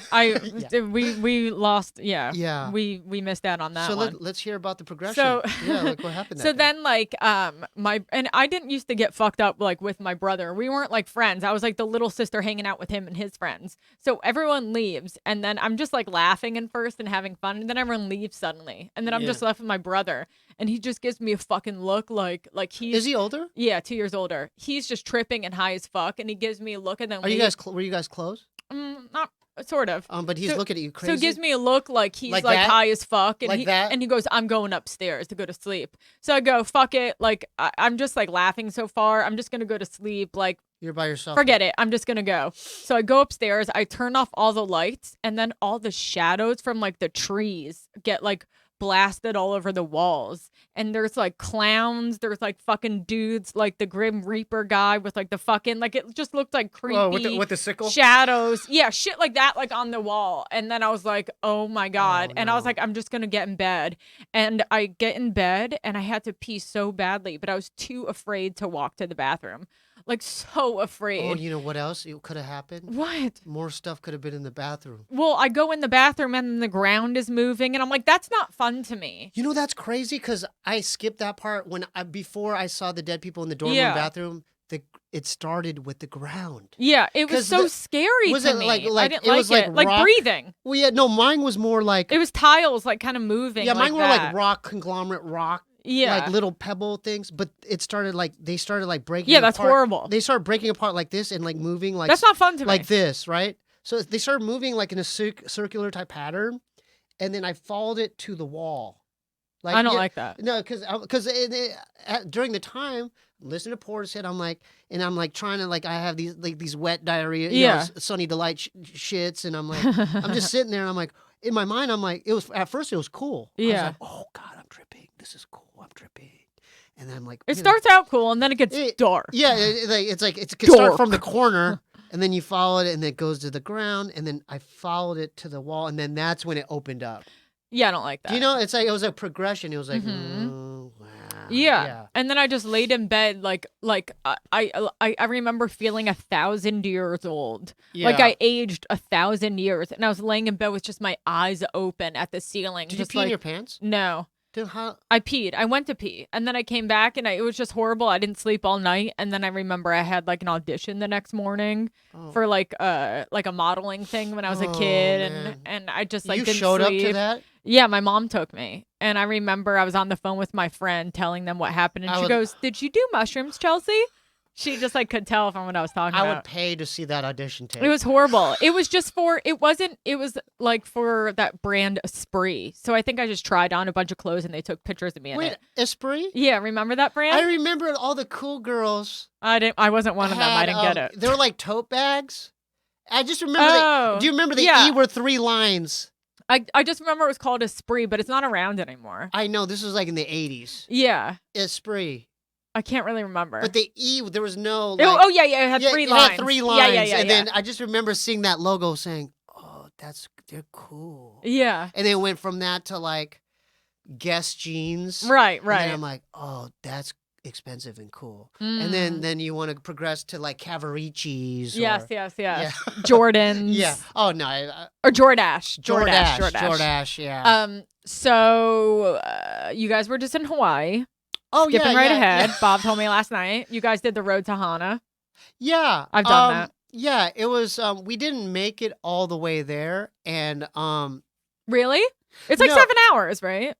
we lost. Yeah, we missed out on that. So one. let's hear about the progression. So yeah, like what happened. So then like I didn't used to get fucked up like with my brother. We weren't like friends. I was like the little sister hanging out with him and his friends. So everyone leaves, and then I'm just like laughing at first and having fun, and then everyone leaves suddenly, and then I'm just left with my brother, and he just gives me a fucking look like he's. Is he older? Yeah, 2 years older. He's just tripping and high as fuck, and he gives me a look, and then were you guys close? Not sort of. But he's looking at you crazy. So he gives me a look like he's like high as fuck, and and he goes, "I'm going upstairs to go to sleep." So I go, "Fuck it!" Like I'm just like laughing so far. I'm just gonna go to sleep. Like you're by yourself. Forget it. I'm just gonna go. So I go upstairs. I turn off all the lights, and then all the shadows from like the trees get like blasted all over the walls, and there's like clowns, there's like fucking dudes, like the Grim Reaper guy with like the fucking like it just looked like creepy with the sickle shadows, shit like that, like on the wall. And then I was like, oh my god. And I was like, I'm just gonna get in bed. And I get in bed, and I had to pee so badly, but I was too afraid to walk to the bathroom. Like, so afraid. Oh, you know what else could have happened? What? More stuff could have been in the bathroom. Well, I go in the bathroom, and then the ground is moving, and I'm like, that's not fun to me. You know, that's crazy, because I skipped that part before I saw the dead people in the dorm room bathroom. It started with the ground. Yeah, it was so scary to me. I didn't like it. Like breathing. Well, yeah, no, mine was more like... It was tiles, like, kind of moving. Yeah, mine were like rock, conglomerate rock. Yeah. Like little pebble things, but it started like, they started like breaking apart. Yeah, that's horrible. They started breaking apart like this and like moving like... That's not fun to me. Like this, right? So they started moving like in a circular type pattern, and then I followed it to the wall. Like, I don't like that. No, because during the time, listening to Portishead, I'm like trying to like, I have these wet diarrhea, you know, Sunny Delight shits, and I'm like, I'm just sitting there, and I'm like, in my mind, I'm like, at first it was cool. Yeah. I was like, oh God, I'm tripping. This is cool. I'm tripping. And then I'm like, it starts out cool, and then it gets dark. Yeah, it can start from the corner, and then you follow it, and it goes to the ground, and then I followed it to the wall, and then that's when it opened up. Yeah, I don't like that. You know, it's like it was a progression. It was like, oh, wow. Yeah. And then I just laid in bed like I remember feeling 1,000 years old. Yeah. Like I aged 1,000 years, and I was laying in bed with just my eyes open at the ceiling. Did just you pee in your pants? No. I peed. I went to pee, and then I came back, and it was just horrible. I didn't sleep all night, and then I remember I had like an audition the next morning for like a modeling thing when I was a kid, and I just like didn't showed sleep. up to that? Yeah, my mom took me, and I remember I was on the phone with my friend telling them what happened, and she goes, "Did you do mushrooms, Chelsea?" She just like could tell from what I was talking about. I would pay to see that audition tape. It was horrible. It was just it was like for that brand Esprit. So I think I just tried on a bunch of clothes, and they took pictures of me in it. Esprit? Yeah, remember that brand? I remember all the cool girls. I wasn't one of them. I didn't get it. They were like tote bags. I just remember do you remember the E were 3 lines? I just remember it was called Esprit, but it's not around anymore. I know, this was like in the 80s. Yeah. Esprit. I can't really remember. But the E, there was no... Like, it had 3 lines. It had 3 lines. Yeah. Then I just remember seeing that logo saying, oh, they're cool. Yeah. And then it went from that to like Guess jeans. Right. And then I'm like, oh, that's expensive and cool. And then you want to progress to like Cavaricci's. Yes. Yeah. Jordans. Yeah. Oh, no. Or Jordache. Jordache, yeah. So you guys were just in Hawaii. Oh, Skipping right ahead. Bob told me last night. You guys did the road to Hana. Yeah. I've done that. Yeah, it was, we didn't make it all the way there. And, Really? It's like 7 hours, right?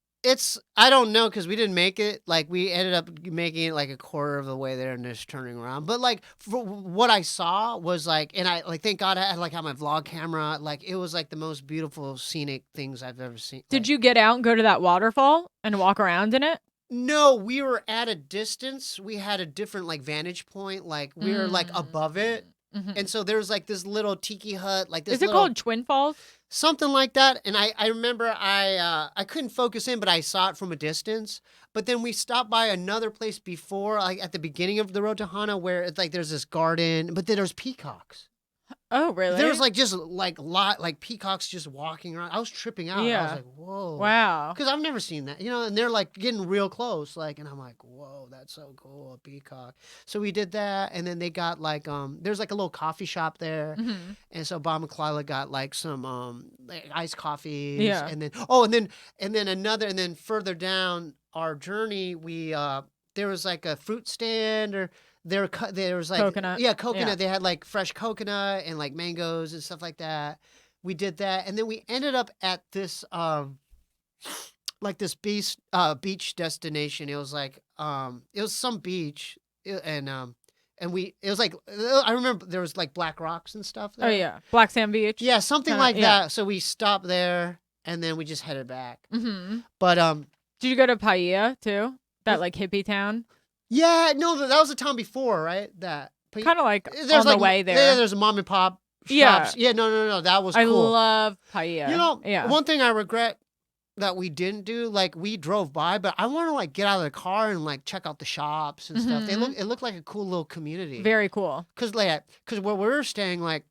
I don't know, because we didn't make it. Like, we ended up making it like a quarter of the way there and just turning around. But like, for what I saw was like, and I like, thank God I had like my vlog camera. Like, it was like the most beautiful scenic things I've ever seen. Did you get out and go to that waterfall and walk around in it? No, we were at a distance. We had a different like vantage point. Like, we were like above it. Mm-hmm. And so there's like this little tiki hut, like this. Is it called Twin Falls? Something like that. And I remember I couldn't focus in, but I saw it from a distance. But then we stopped by another place before, like at the beginning of the road to Hana, where it's like there's this garden, but then there's peacocks. Oh, really? There was like just like peacocks just walking around. I was tripping out. I Yeah. was like, whoa. Wow. Because I've never seen that, and they're like getting real close, like, and I'm like, whoa, that's so cool, a peacock. So we did that, and then they got like, there's like a little coffee shop there, Mhm. and so Bob and Kalila got like some like iced coffees, Yeah. and then further down our journey, we there was like a fruit stand or. There was like Coconut. yeah, coconut. Yeah. They had like fresh coconut and like mangoes and stuff like that. We did that, and then we ended up at this like this beach destination. It was like it was some beach, and it was like I remember there was like black rocks and stuff there. Oh yeah, Black Sand Beach. Yeah, something Kinda- like yeah. that. So we stopped there, and then we just headed back. Mm-hmm. But Did you go to Paia too? That like hippie town. yeah, no, that was the town before, right? That Kind of like there's on like the way there. Yeah, there's a mom and pop Yeah. shops. Yeah, no, that was I cool. love Paia. Yeah. One thing I regret that we didn't do, like we drove by, but I want to like get out of the car and like check out the shops and stuff. Mhm. It looked like a cool little community. Very cool. Cause where we're staying, like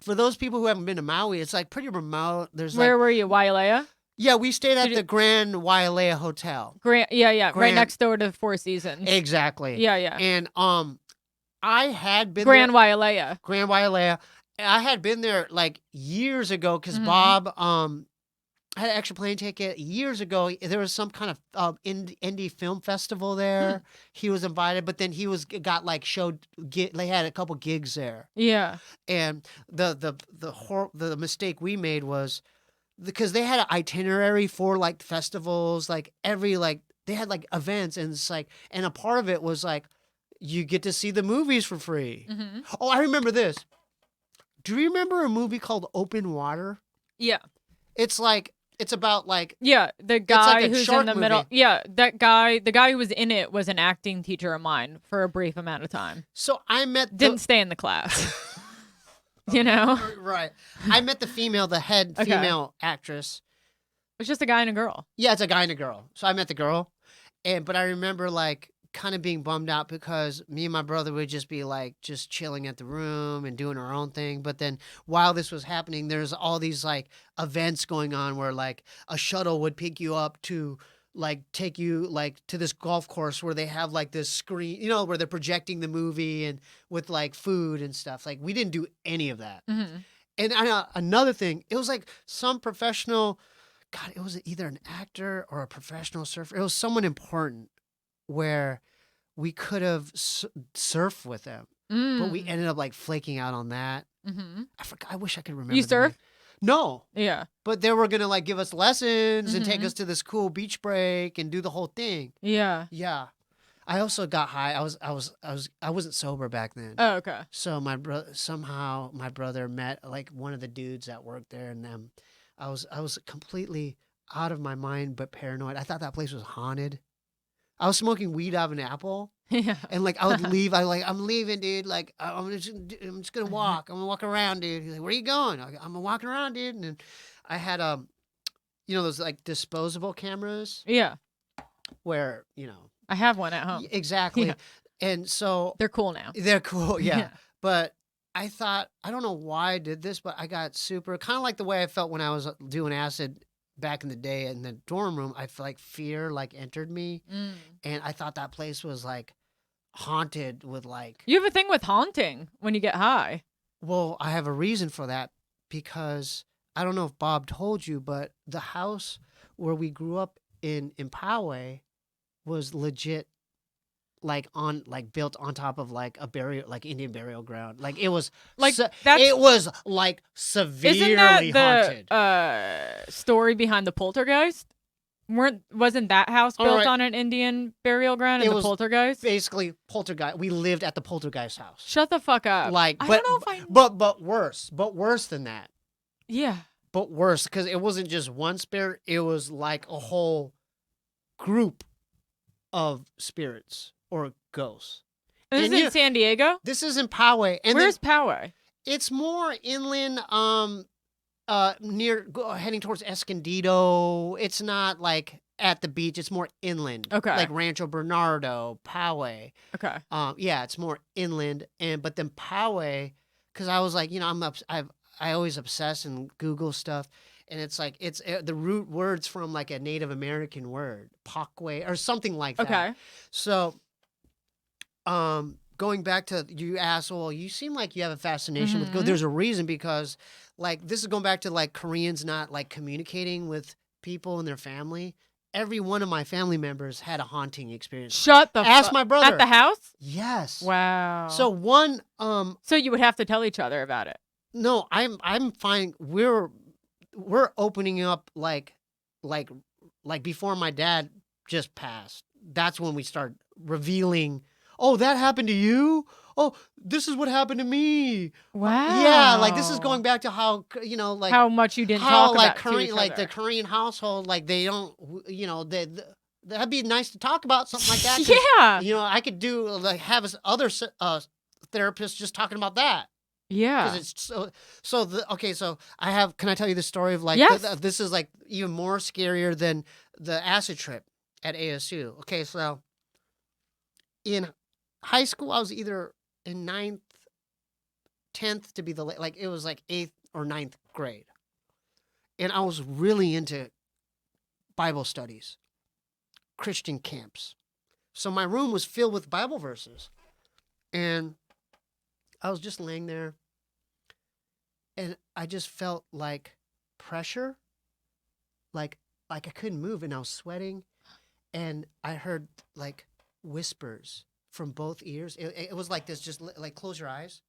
for those people who haven't been to Maui, it's like pretty remote. There's Where like were you? Wailea? yeah, we stayed at Did the Grand Wailea Hotel. Yeah, right Grand- next door to Four Seasons. Exactly. Yeah, yeah. And I had been Grand there, Wailea. Grand Wailea. I had been there like years ago because Mhm. Bob had an extra plane ticket years ago. There was some kind of indie film festival there. He was invited, but then he got like they had a couple gigs there. Yeah. And the mistake we made was because they had an itinerary for like festivals, like they had like events, and it's like, and a part of it was like you get to see the movies for free. Mm-hmm. Oh, I remember this. Do you remember a movie called Open Water? Yeah. It's about like Yeah, the guy like a who's shark in the middle. movie. Yeah, the guy who was in it was an acting teacher of mine for a brief amount of time. so I met Didn't stay in the class. You know? right. I met the head Okay. female actress. It's just a guy and a girl. Yeah, it's a guy and a girl. So I met the girl, but I remember like kind of being bummed out because me and my brother would just be like just chilling at the room and doing our own thing. But then while this was happening, there's all these like events going on where like a shuttle would pick you up to like take you like to this golf course where they have like this screen, where they're projecting the movie and with like food and stuff. Like we didn't do any of that. Mm-hmm. And another thing, it was like some professional, God, it was either an actor or a professional surfer. It was someone important where we could have surfed with them, but we ended up like flaking out on that. Mm-hmm. I forgot. I wish I could remember. You the surf? name. No, Yeah. but they were gonna like give us lessons and take Mhm. us to this cool beach break and do the whole thing. Yeah. Yeah, I also got high. I wasn't sober back then. Oh, okay. So somehow my brother met like one of the dudes that worked there, and I was completely out of my mind but paranoid. I thought that place was haunted. I was smoking weed out of an apple, Yeah. and like I would leave. I'm leaving, dude. Like I'm just gonna walk. I'm gonna walk around, dude. He's like, where are you going? I'm walking around, dude. And then I had those like disposable cameras Yeah. where I have one at home. exactly. Yeah. And so They're cool now. they're cool, yeah. Yeah. But I thought, I don't know why I did this, but I got super, kind of like the way I felt when I was doing acid back in the day in the dorm room. I felt like fear like entered me, Mm. and I thought that place was like haunted with like. You have a thing with haunting when you get high. Well, I have a reason for that because I don't know if Bob told you, but the house where we grew up in Poway was legit. Like built on top of like a burial, like Indian burial ground. Like it was Like, se- that's- it was like severely Isn't that haunted. the story behind the poltergeist? Wasn't that house All built right. on an Indian burial ground It in the was poltergeist? Basically, poltergeist. We lived at the poltergeist house. Shut the fuck up. Like, I but don't know if I. but worse than that. Yeah. But worse because it wasn't just one spirit. It was like a whole group of spirits or ghosts. This And is you- in San Diego. This is in Poway, and Where's Poway? it's more inland. Heading towards Escondido. It's not like at the beach. It's more inland. Okay. Like Rancho Bernardo, Poway. Okay. Yeah, it's more inland, but then Poway because I was like, I always obsess and Google stuff, and it's like the root words from like a Native American word, Pockway or something like that. Okay. So, going back to you asked, well, you seem like you have a fascination with ghosts. There's a reason, because like this is going back to like Koreans not like communicating with people and their family. Every one of my family members had a haunting experience. Shut the Ask my brother. At the house? Yes. Wow. So one So you would have to tell each other about it. no, I'm fine. We're opening up like before my dad just passed. That's when we start revealing, oh, that happened to you? Oh, this is what happened to me. Wow. Yeah, like this is going back to how like how much you didn't how talk like about to Korean each like other. the Korean household, like they don't that'd be nice to talk about something like that. 'Cause, Yeah. I could do like have other therapists just talking about that. Yeah. Because it's so I have, can I tell you the story of like Yes. this is like even more scarier than the acid trip at ASU. Okay, so in high school I was either in 9th, 10th to be the like it was like 8th or 9th grade, and I was really into Bible studies, Christian camps. So my room was filled with Bible verses, and I was just laying there, and I just felt like pressure, like I couldn't move, and I was sweating, and I heard like whispers from both ears. It was like this, just like close your eyes,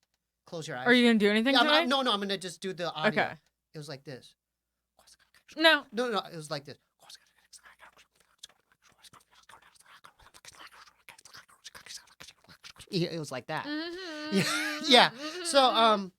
close your eyes. Are you gonna do anything Yeah, tonight? no, I'm gonna just do the audio. Okay. It was like this. No. No, it was like this. Yeah, it was like that. Mhm. Yeah. So I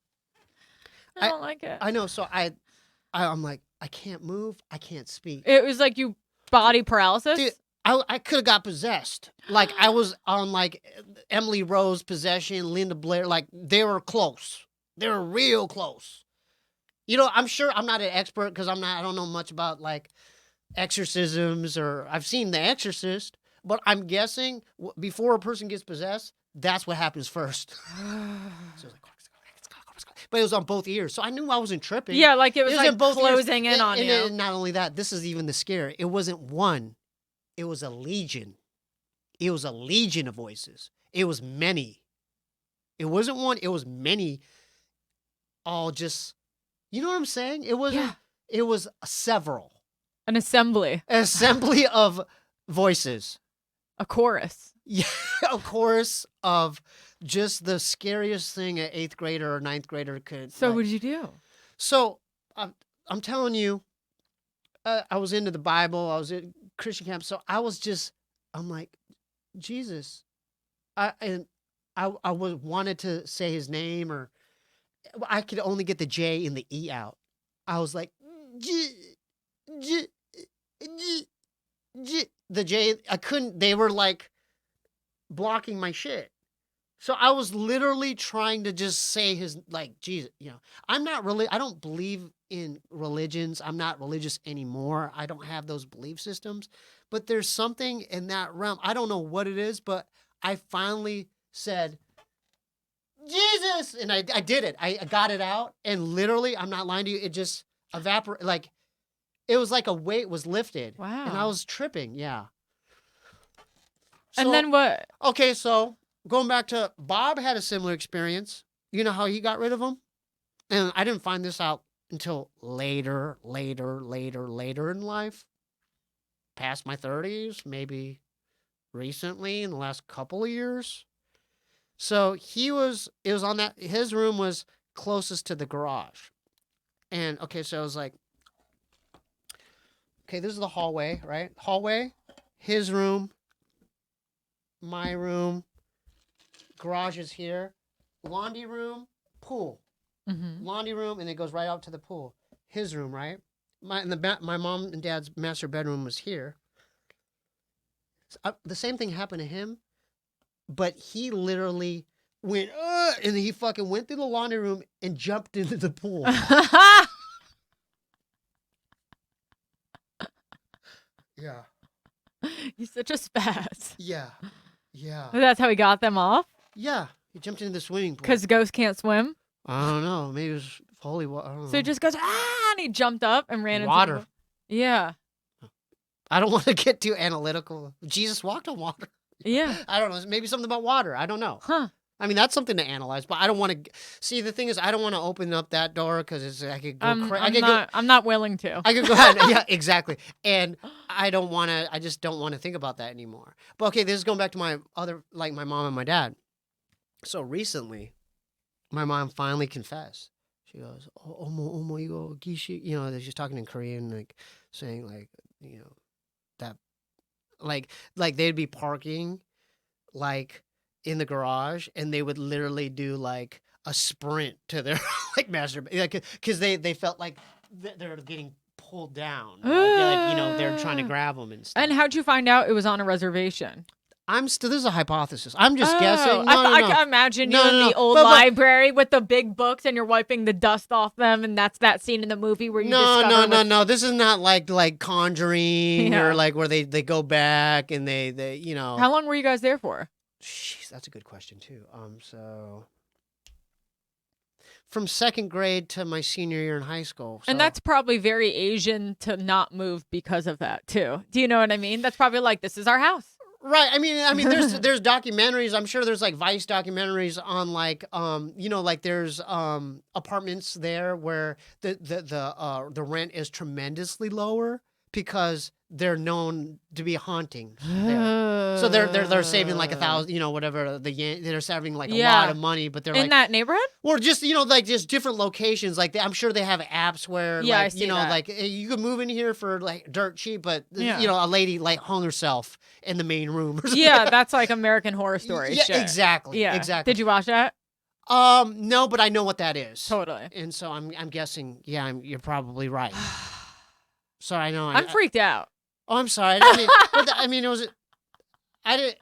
don't like it. I know. So I'm like, I can't move. I can't speak. It was like you body paralysis. Dude, I could have got possessed. Like I was on like Emily Rose possession, Linda Blair. Like they were close. They were real close. I'm sure I'm not an expert because I don't know much about like exorcisms, or I've seen The Exorcist, but I'm guessing before a person gets possessed, that's what happens first. So it was like, but it was on both ears, so I knew I wasn't tripping. Yeah, like it was like in both ears. closing in on and you. And not only that, this is even the scare. It wasn't one, it was a legion. It was a legion of voices. It was many. It wasn't one, it was many. All just, you know what I'm saying? It wasn't. Yeah. It was several. An assembly, An assembly of voices. a chorus. Yeah, a chorus of just the scariest thing an 8th grader or 9th grader could. So like. what did you do? So I'm telling you, I was into the Bible. I was in Christian camp. So I'm like, Jesus. I wanted to say his name, or I could only get the J and the E out. I was like, the J, I couldn't, they were like blocking my shit. So I was literally trying to just say his, like, Jesus, I'm not really, I don't believe in religions. I'm not religious anymore. I don't have those belief systems, but there's something in that realm. I don't know what it is, but I finally said, Jesus, and I did it. I got it out, and literally, I'm not lying to you, it just evaporated. Like, it was like a weight was lifted. Wow. And I was tripping, yeah. And then what? Okay, so going back to Bob had a similar experience. You know how he got rid of him? And I didn't find this out until later in life. Past my 30s, maybe recently in the last couple of years. So it was on that, his room was closest to the garage. And okay, so I was like, okay, this is the hallway, right? Hallway, his room, my room, garage is here, laundry room, pool. Mm-hmm. Laundry room, and it goes right out to the pool. His room, right? My mom and dad's master bedroom was here. So, the same thing happened to him, but he literally went, and he fucking went through the laundry room and jumped into the pool. Yeah. He's such a spaz. Yeah. Yeah. That's how he got them off? Yeah. He jumped into the swimming pool. Because ghosts can't swim? I don't know. Maybe it was holy water. I don't So know. he just goes, ah, and he jumped up and ran Water. into the Yeah. I don't want to get too analytical. Jesus walked on water. Yeah. I don't know. Maybe something about water. I don't know. Huh. I mean, that's something to analyze, but I don't want to see. The thing is, I don't want to open up that door because I could go. I'm not willing to. I could go ahead. Yeah, exactly. And I don't want to. I just don't want to think about that anymore. But okay, this is going back to my other, like my mom and my dad. So recently, my mom finally confessed. She goes, "Omo, you go gishi." You know, they're just talking in Korean, like saying like, you know, that, like they'd be parking, like, in the garage, and they would literally do like a sprint to their like masturbate, like, because they felt like they're getting pulled down, like, you know, they're trying to grab them and stuff. And how'd you find out it was on a reservation? I'm still. This is a hypothesis. I'm just guessing. Oh, No, I no, no. can imagine you No, in no, the no. old But- library with the big books, and you're wiping the dust off them, and that's that scene in the movie where you discover No. This is not like Conjuring Yeah. or like where they go back and they you know. How long were you guys there for? Jeez, that's a good question too. So from second grade to my senior year in high school. And so- that's probably very Asian to not move because of that too. Do you know what I mean? That's probably like, this is our house. right. I mean, there's documentaries. I'm sure there's like Vice documentaries on like you know, like there's apartments there where the rent is tremendously lower because they're known to be haunting there. So they're saving like 1,000, you know, whatever they're saving like a Yeah. lot of money, but they're in like, that neighborhood? or just, you know, like just different locations. Like I'm sure they have apps where, Yeah, I like, see you know, that. like you could move in here for like dirt cheap, but Yeah. you know, a lady like hung herself in the main room. Or something. Yeah, that's like American Horror Story Yeah, shit. exactly. Yeah. Exactly. Did you watch that? No, but I know what that is. Totally. And so I'm guessing. Yeah, you're probably right. So I know. I'm freaked out. Oh, I'm sorry. I mean, it was. I didn't.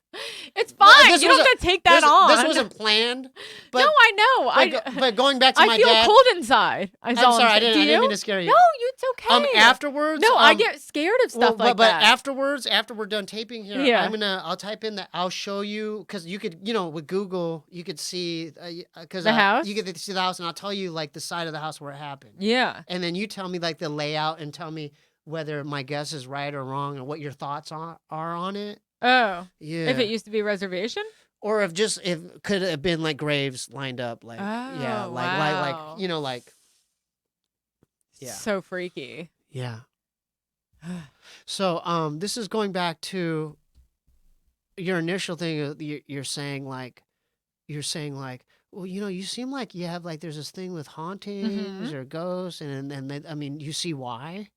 It's fine. this You don't was have to take that this, on. This wasn't planned. But, no, I know. but going back to I my feel dad. cold inside. I'm sorry. I Do didn't you? mean to scare you. No, it's okay. Afterwards. No, I get scared of stuff like but that. afterwards, after we're done taping here, Yeah. I'll type in I'll show you, because you could, you know, with Google, you could see, because The house? you get to see the house, and I'll tell you like the side of the house where it happened. Yeah. And then you tell me like the layout and tell me whether my guess is right or wrong and what your thoughts are on it. Oh. Yeah. If it used to be a reservation? Or if could have been like graves lined up, like, yeah, Oh, like, wow. you know, like, yeah. So freaky. Yeah. So, this is going back to your initial thing. You're saying like, well, you know, you seem like you have like, there's this thing with hauntings or ghosts, and I mean, you see why?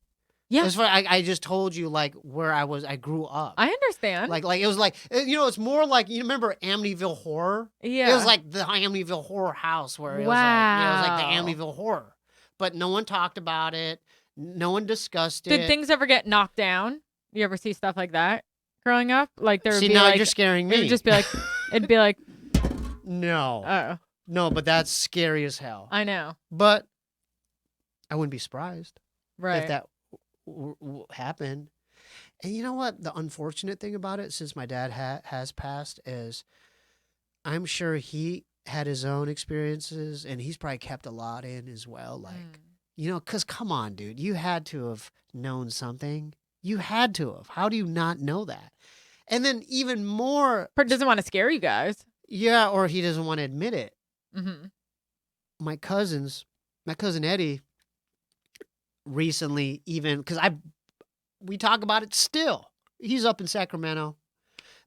Yeah. That's why I just told you like where I grew up. I understand. Like it was like, you know, it's more like, you remember Amityville Horror? yeah. It was like the Amityville Horror house where it was like, it was like the Wow. Amityville Horror, but no one talked about it. No one discussed Did it. things ever get knocked down? You ever see stuff like that growing up? Like there would See, be now like, you're scaring it me. would just be like, it'd be like, No, oh, no, but that's scary as hell. I know. But I wouldn't be surprised Right. if that happened. And you know what? The unfortunate thing about it, since my dad has passed, is I'm sure he had his own experiences, and he's probably kept a lot in as well. Like, you know, because come on, dude, you had to have known something. You had to have. How do you not know that? And then even more, But doesn't want to scare you guys. yeah, or he doesn't want to admit it. Mm-hmm. My cousin Eddie, recently, even because we talk about it still. He's up in Sacramento.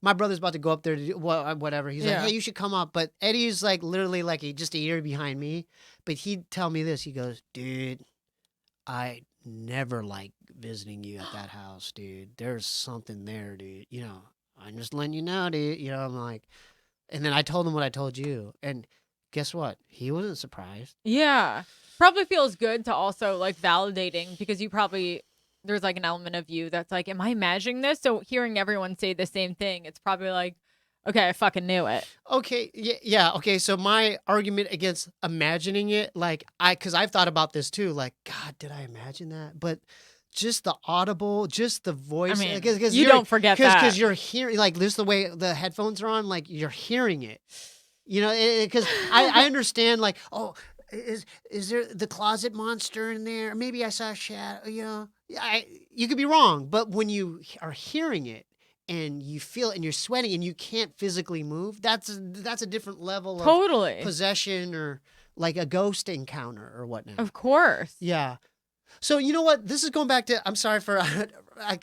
My brother's about to go up there to do whatever. He's Yeah. like, hey, you should come up. But Eddie's like literally like just a year behind me. But he'd tell me this. He goes, dude, I never like visiting you at that house, dude. There's something there, dude. You know, I'm just letting you know, dude. You know, I'm like, and then I told him what I told you. And guess what? He wasn't surprised. Yeah. Probably feels good to also like validating, because you probably, there's like an element of you that's like, am I imagining this? So hearing everyone say the same thing, it's probably like, okay, I fucking knew it. Okay, yeah, okay. So my argument against imagining it, like because I've thought about this too. Like, God, did I imagine that? But just the audible, just the voice. I mean, cause you don't forget that. because you're hearing, like, this the way the headphones are on. Like, you're hearing it. You know, because I understand. Like, oh, is there the closet monster in there? Maybe I saw a shadow. You know, you could be wrong, but when you are hearing it and you feel it and you're sweating and you can't physically move, that's a different level of Totally. possession or like a ghost encounter or whatnot. Of course. Yeah. So you know what? This is going back to. I'm sorry for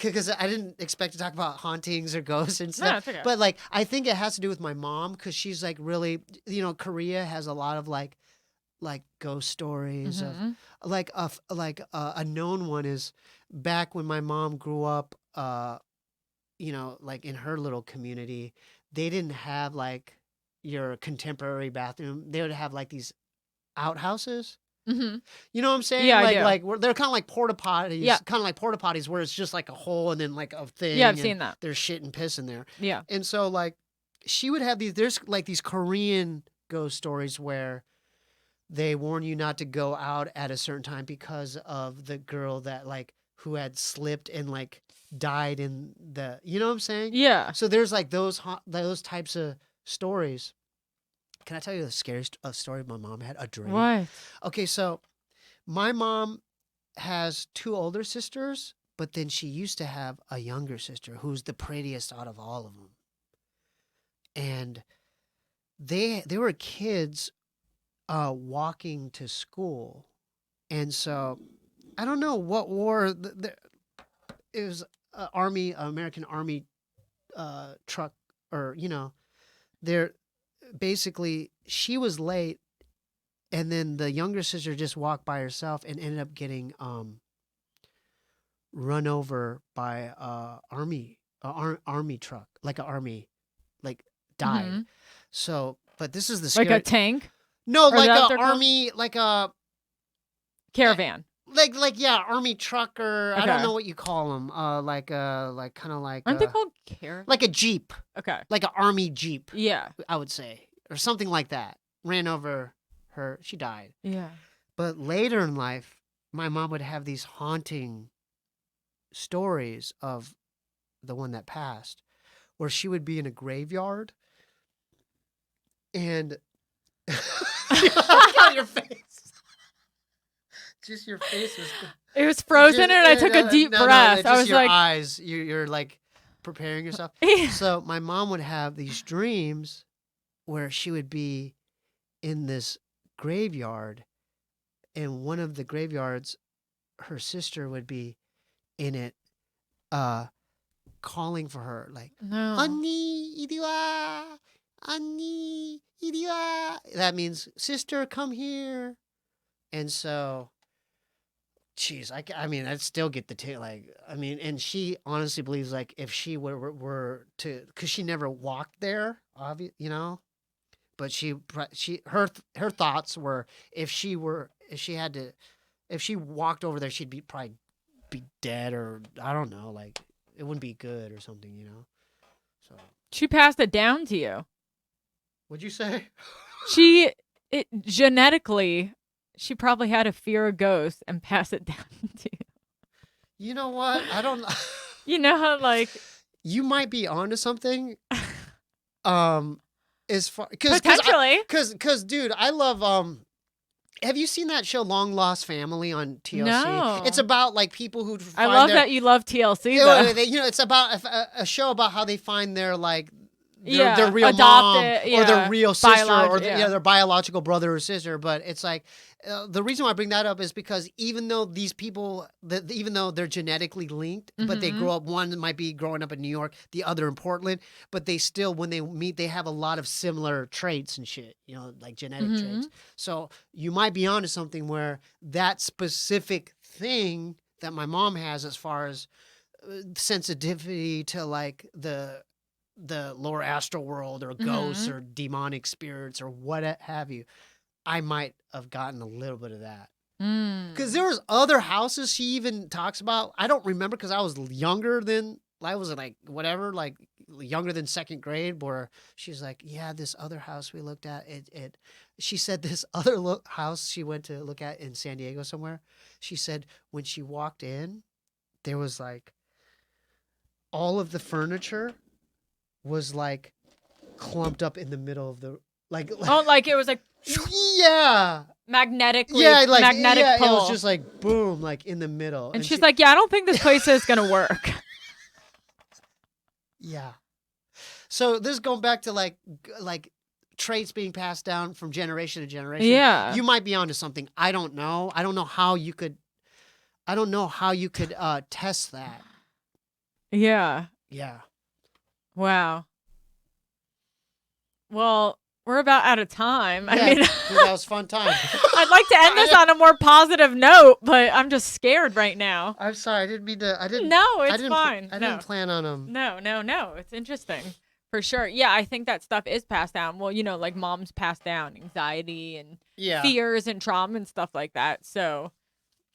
because I didn't expect to talk about hauntings or ghosts and stuff. No, it's okay. But like, I think it has to do with my mom because she's like really, you know, Korea has a lot of like ghost stories of Mhm. like a known one is back when my mom grew up. You know, like in her little community, they didn't have like your contemporary bathroom. They would have like these outhouses. Mhm. You know what I'm saying? Yeah, I do. They're kind of like porta potties. Yeah. Kind of like porta potties where it's just like a hole and then like a thing. Yeah, I've and seen that. There's shit and piss in there. Yeah. And so like she would have these. There's like these Korean ghost stories where they warn you not to go out at a certain time because of the girl that like who had slipped and like died in the. You know what I'm saying? Yeah. So there's like those types of stories. Can I tell you the scariest story my mom had? A dream. What? Okay, so my mom has 2 older sisters, but then she used to have a younger sister who's the prettiest out of all of them. And they were kids walking to school. And so I don't know what war it was American Army truck or you know, they're basically she was late and then the younger sister just walked by herself and ended up getting run over by army truck, like an army, like died. Mhm. So, but this is the Like scary. a tank No, or like that a they're called? army, like a caravan. like yeah, army truck or I don't Okay. know what you call them. Like kind of like Aren't they called caravan? like a jeep, Okay. like an army jeep, Yeah. I would say, or something like that. Ran over her, she died. Yeah. But later in life, my mom would have these haunting stories of the one that passed, where she would be in a graveyard and look at your face. Just your face was It was frozen and I took a deep breath. just I was your like, eyes. You're like preparing yourself. So my mom would have these dreams where she would be in this graveyard, and one of the graveyards, her sister would be in it, calling for her, like, no. "Annie, iriwa, Annie, iriwa." That means, "Sister, come here." And so, geez, I mean, I'd still get the like, I mean, and she honestly believes like if she were to, because she never walked there, you know, but her thoughts were if she walked over there, she'd probably be dead or I don't know, like it wouldn't be good or something, you know. So She passed it down to you. what'd you say? Genetically, she probably had a fear of ghosts and passed it down to you. You know what? I don't know. You know how like You might be onto something. As far potentially. because dude, I love have you seen that show Long Lost Family on TLC? No. It's about like people who I find love their, that you love TLC you though. know, you know, it's about a show about how they find their like Yeah, their real adopted, mom or their yeah, real sister or yeah. their biological brother or sister. But it's like the reason why I bring that up is because even though these people, even though they're genetically linked, but they Mhm. grow up, one might be growing up in New York, the other in Portland, but they still, when they meet, they have a lot of similar traits and shit, you know, like genetic Mhm. traits. So you might be onto something where that specific thing that my mom has as far as sensitivity to like the lower astral world or ghosts Mhm. or demonic spirits or what have you, I might have gotten a little bit of that. Because there was other houses she even talks about. I don't remember because I was younger than, I was like, whatever, like younger than second grade, where she's like, yeah, this other house we looked at, she said this other house she went to look at in San Diego somewhere. She said when she walked in, there was like all of the furniture was like clumped up in the middle of the, like Oh, like it was like yeah. magnetic It pull. was just like boom, like in the middle. And she's like, yeah, I don't think this place is gonna work. yeah. So this is going back to like traits being passed down from generation to generation. Yeah. You might be onto something. I don't know. I don't know how you could test that. Yeah. Yeah. Wow. Well, we're about out of time. I Yeah, mean, dude, that was a fun time. I'd like to end this on a more positive note, but I'm just scared right now. I'm sorry. I didn't mean to. I didn't. No, I it's didn't fine. I No. didn't plan on No. It's interesting. For sure. Yeah, I think that stuff is passed down. Well, like moms pass down anxiety and fears and trauma and stuff like that. So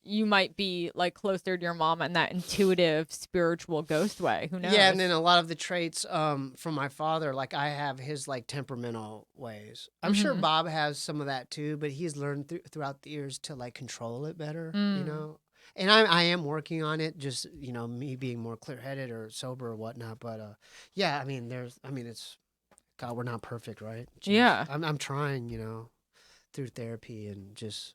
you might be like closer to your mom in that intuitive, spiritual ghost way. Who knows? Yeah, and then a lot of the traits from my father, like I have his like temperamental ways. I'm sure Bob has some of that too, but he's learned throughout the years to like control it better, And I am working on it, just me being more clear-headed or sober or whatnot. But yeah, it's God, we're not perfect, right? Jeez. Yeah. I'm trying, through therapy and just,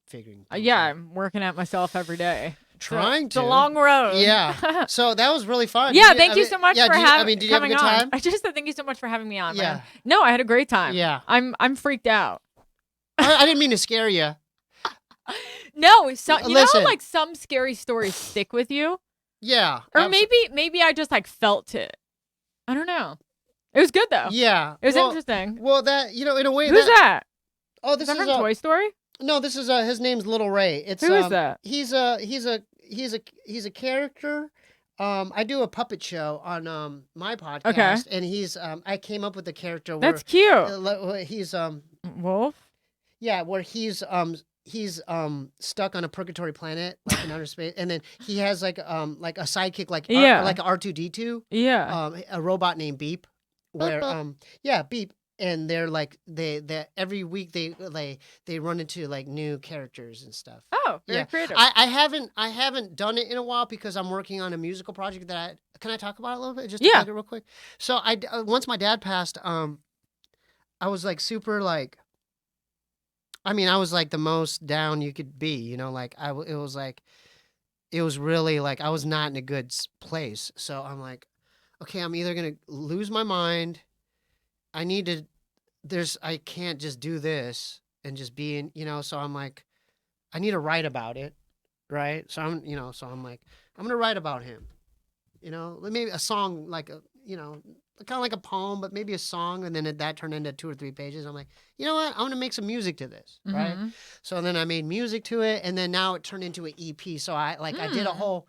figuring. Yeah, I'm working at myself every day. Trying It's a long road. Yeah. So that was really fun. Yeah, thank you so much for having did you have a good time? I just said thank you so much for having me on. Yeah. Man. No, I had a great time. Yeah. I'm freaked out. I didn't mean to scare you. No, so you know how Listen. like some scary stories stick with you? Yeah. Or maybe I just like felt it. I don't know. It was good though. Yeah. It was interesting. Well, that in a way. Who's that? Oh, this Is that is from Toy Story? No, this is his name's Little Ray. It's Who is that? He's a character. I do a puppet show on my podcast, and he's I came up with the character. That's cute. He's Wolf. Yeah, where he's stuck on a purgatory planet, like in outer space, and then he has like a sidekick, like like a R2D2, a robot named Beep, where Beep, and they're like they every week they run into like new characters and stuff. Oh, very creative. I haven't done it in a while because I'm working on a musical project that can I talk about it a little bit just to plug it real quick. So once my dad passed, I was like super like. I mean, I was like the most down you could be, like it was really like I was not in a good place. So I'm like, okay, I'm either going to lose my mind. I can't just do this and just be in, so I'm like, I need to write about it. Right. So I'm like, I'm going to write about him, maybe a song, like kind of like a poem, but maybe a song, and then that turned into 2 or 3 pages. I'm like, you know what? I want to make some music to this, right? So then I made music to it, and then now it turned into an EP. So I did a whole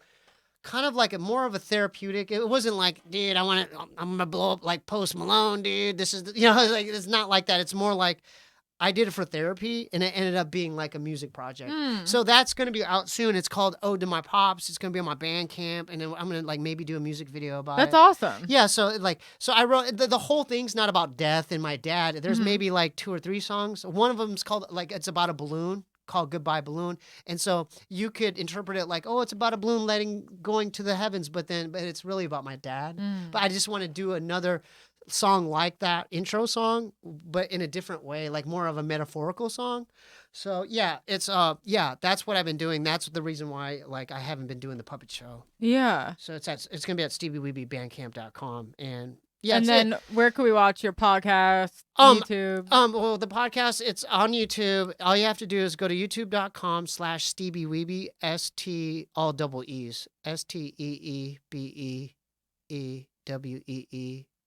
kind of like more of a therapeutic. It wasn't like, dude, I'm gonna blow up like Post Malone, dude. This is like it's not like that. It's more like I did it for therapy, and it ended up being like a music project. So that's going to be out soon. It's called Ode to My Pops. It's going to be on my Bandcamp, and then I'm going to like maybe do a music video about it. That's awesome. Yeah, so I wrote the whole thing's not about death and my dad. There's maybe like 2 or 3 songs. One of them's called like it's about a balloon called Goodbye Balloon, and so you could interpret it like, oh, it's about a balloon going to the heavens, but it's really about my dad. But I just want to do another song like that intro song, but in a different way, like more of a metaphorical song. So yeah, it's that's what I've been doing. That's the reason why like I haven't been doing the puppet show. Yeah. So it's gonna be at SteebieWeebieBandcamp.com, and and then where can we watch your podcast? YouTube. Well, the podcast, it's on YouTube. All you have to do is go to youtube.com/SteebieWeebie, ST all double E's, SteebeeWeebee,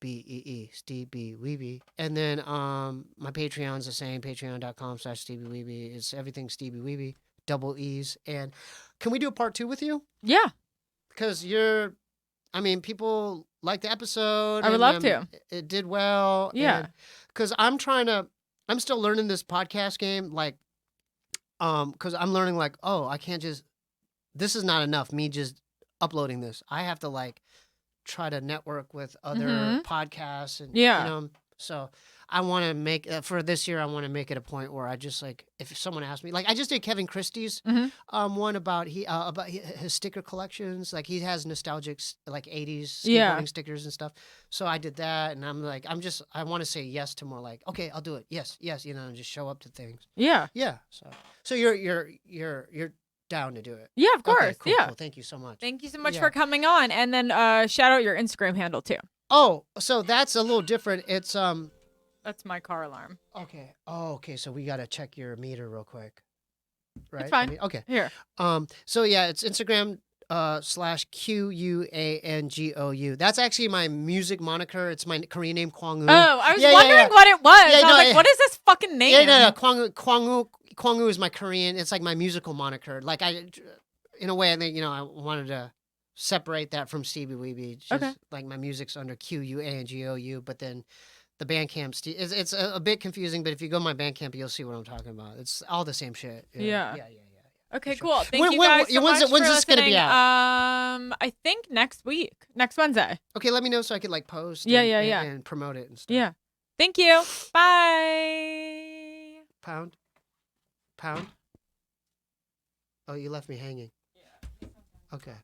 Steebee Weebie. And then my Patreon's the same, patreon.com/Steebie Weebie. It's everything Steebie Weebie, double E's. And can we do a part 2 with you? Yeah. Because people like the episode. I would love to. It did well. Yeah. Because I'm still learning this podcast game, like, because I'm learning like, oh, I can't this is not enough, me just uploading this. I have to like try to network with other podcasts and So I want to make for this year. I want to make it a point where I just like if someone asks me, like I just did Kevin Christie's one about his sticker collections. Like he has nostalgic like 80s skateboarding stickers and stuff. So I did that, and I'm like I want to say yes to more like okay, I'll do it. Yes, and just show up to things. Yeah. Yeah. So you're down to do it. Yeah, of course. Okay, cool, yeah. Cool. Thank you so much. Thank you so much Yeah. for coming on. And then shout out your Instagram handle too. Oh, so that's a little different. It's That's my car alarm. Okay. Oh, okay. So we gotta check your meter real quick. Right. It's fine. Okay. Here. So yeah, it's Instagram /QUANGOU. That's actually my music moniker. It's my Korean name, Kwangwoo. Oh, I was wondering what it was. Yeah, I was like, what is this fucking name? Yeah, Kwangwoo is my Korean. It's like my musical moniker. Like in a way, I think I wanted to separate that from Steebee Weebee. Just like my music's under QUANGOU, but then the Bandcamp it's a bit confusing. But if you go to my Bandcamp, you'll see what I'm talking about. It's all the same shit. Yeah. Okay, sure. cool. Thank you guys so much when's for this gonna be listening. out? I think next week, next Wednesday. Okay, let me know so I could like post. Yeah, and promote it and stuff. Yeah. Thank you. Bye. Pound. Oh, you left me hanging. Yeah. Okay.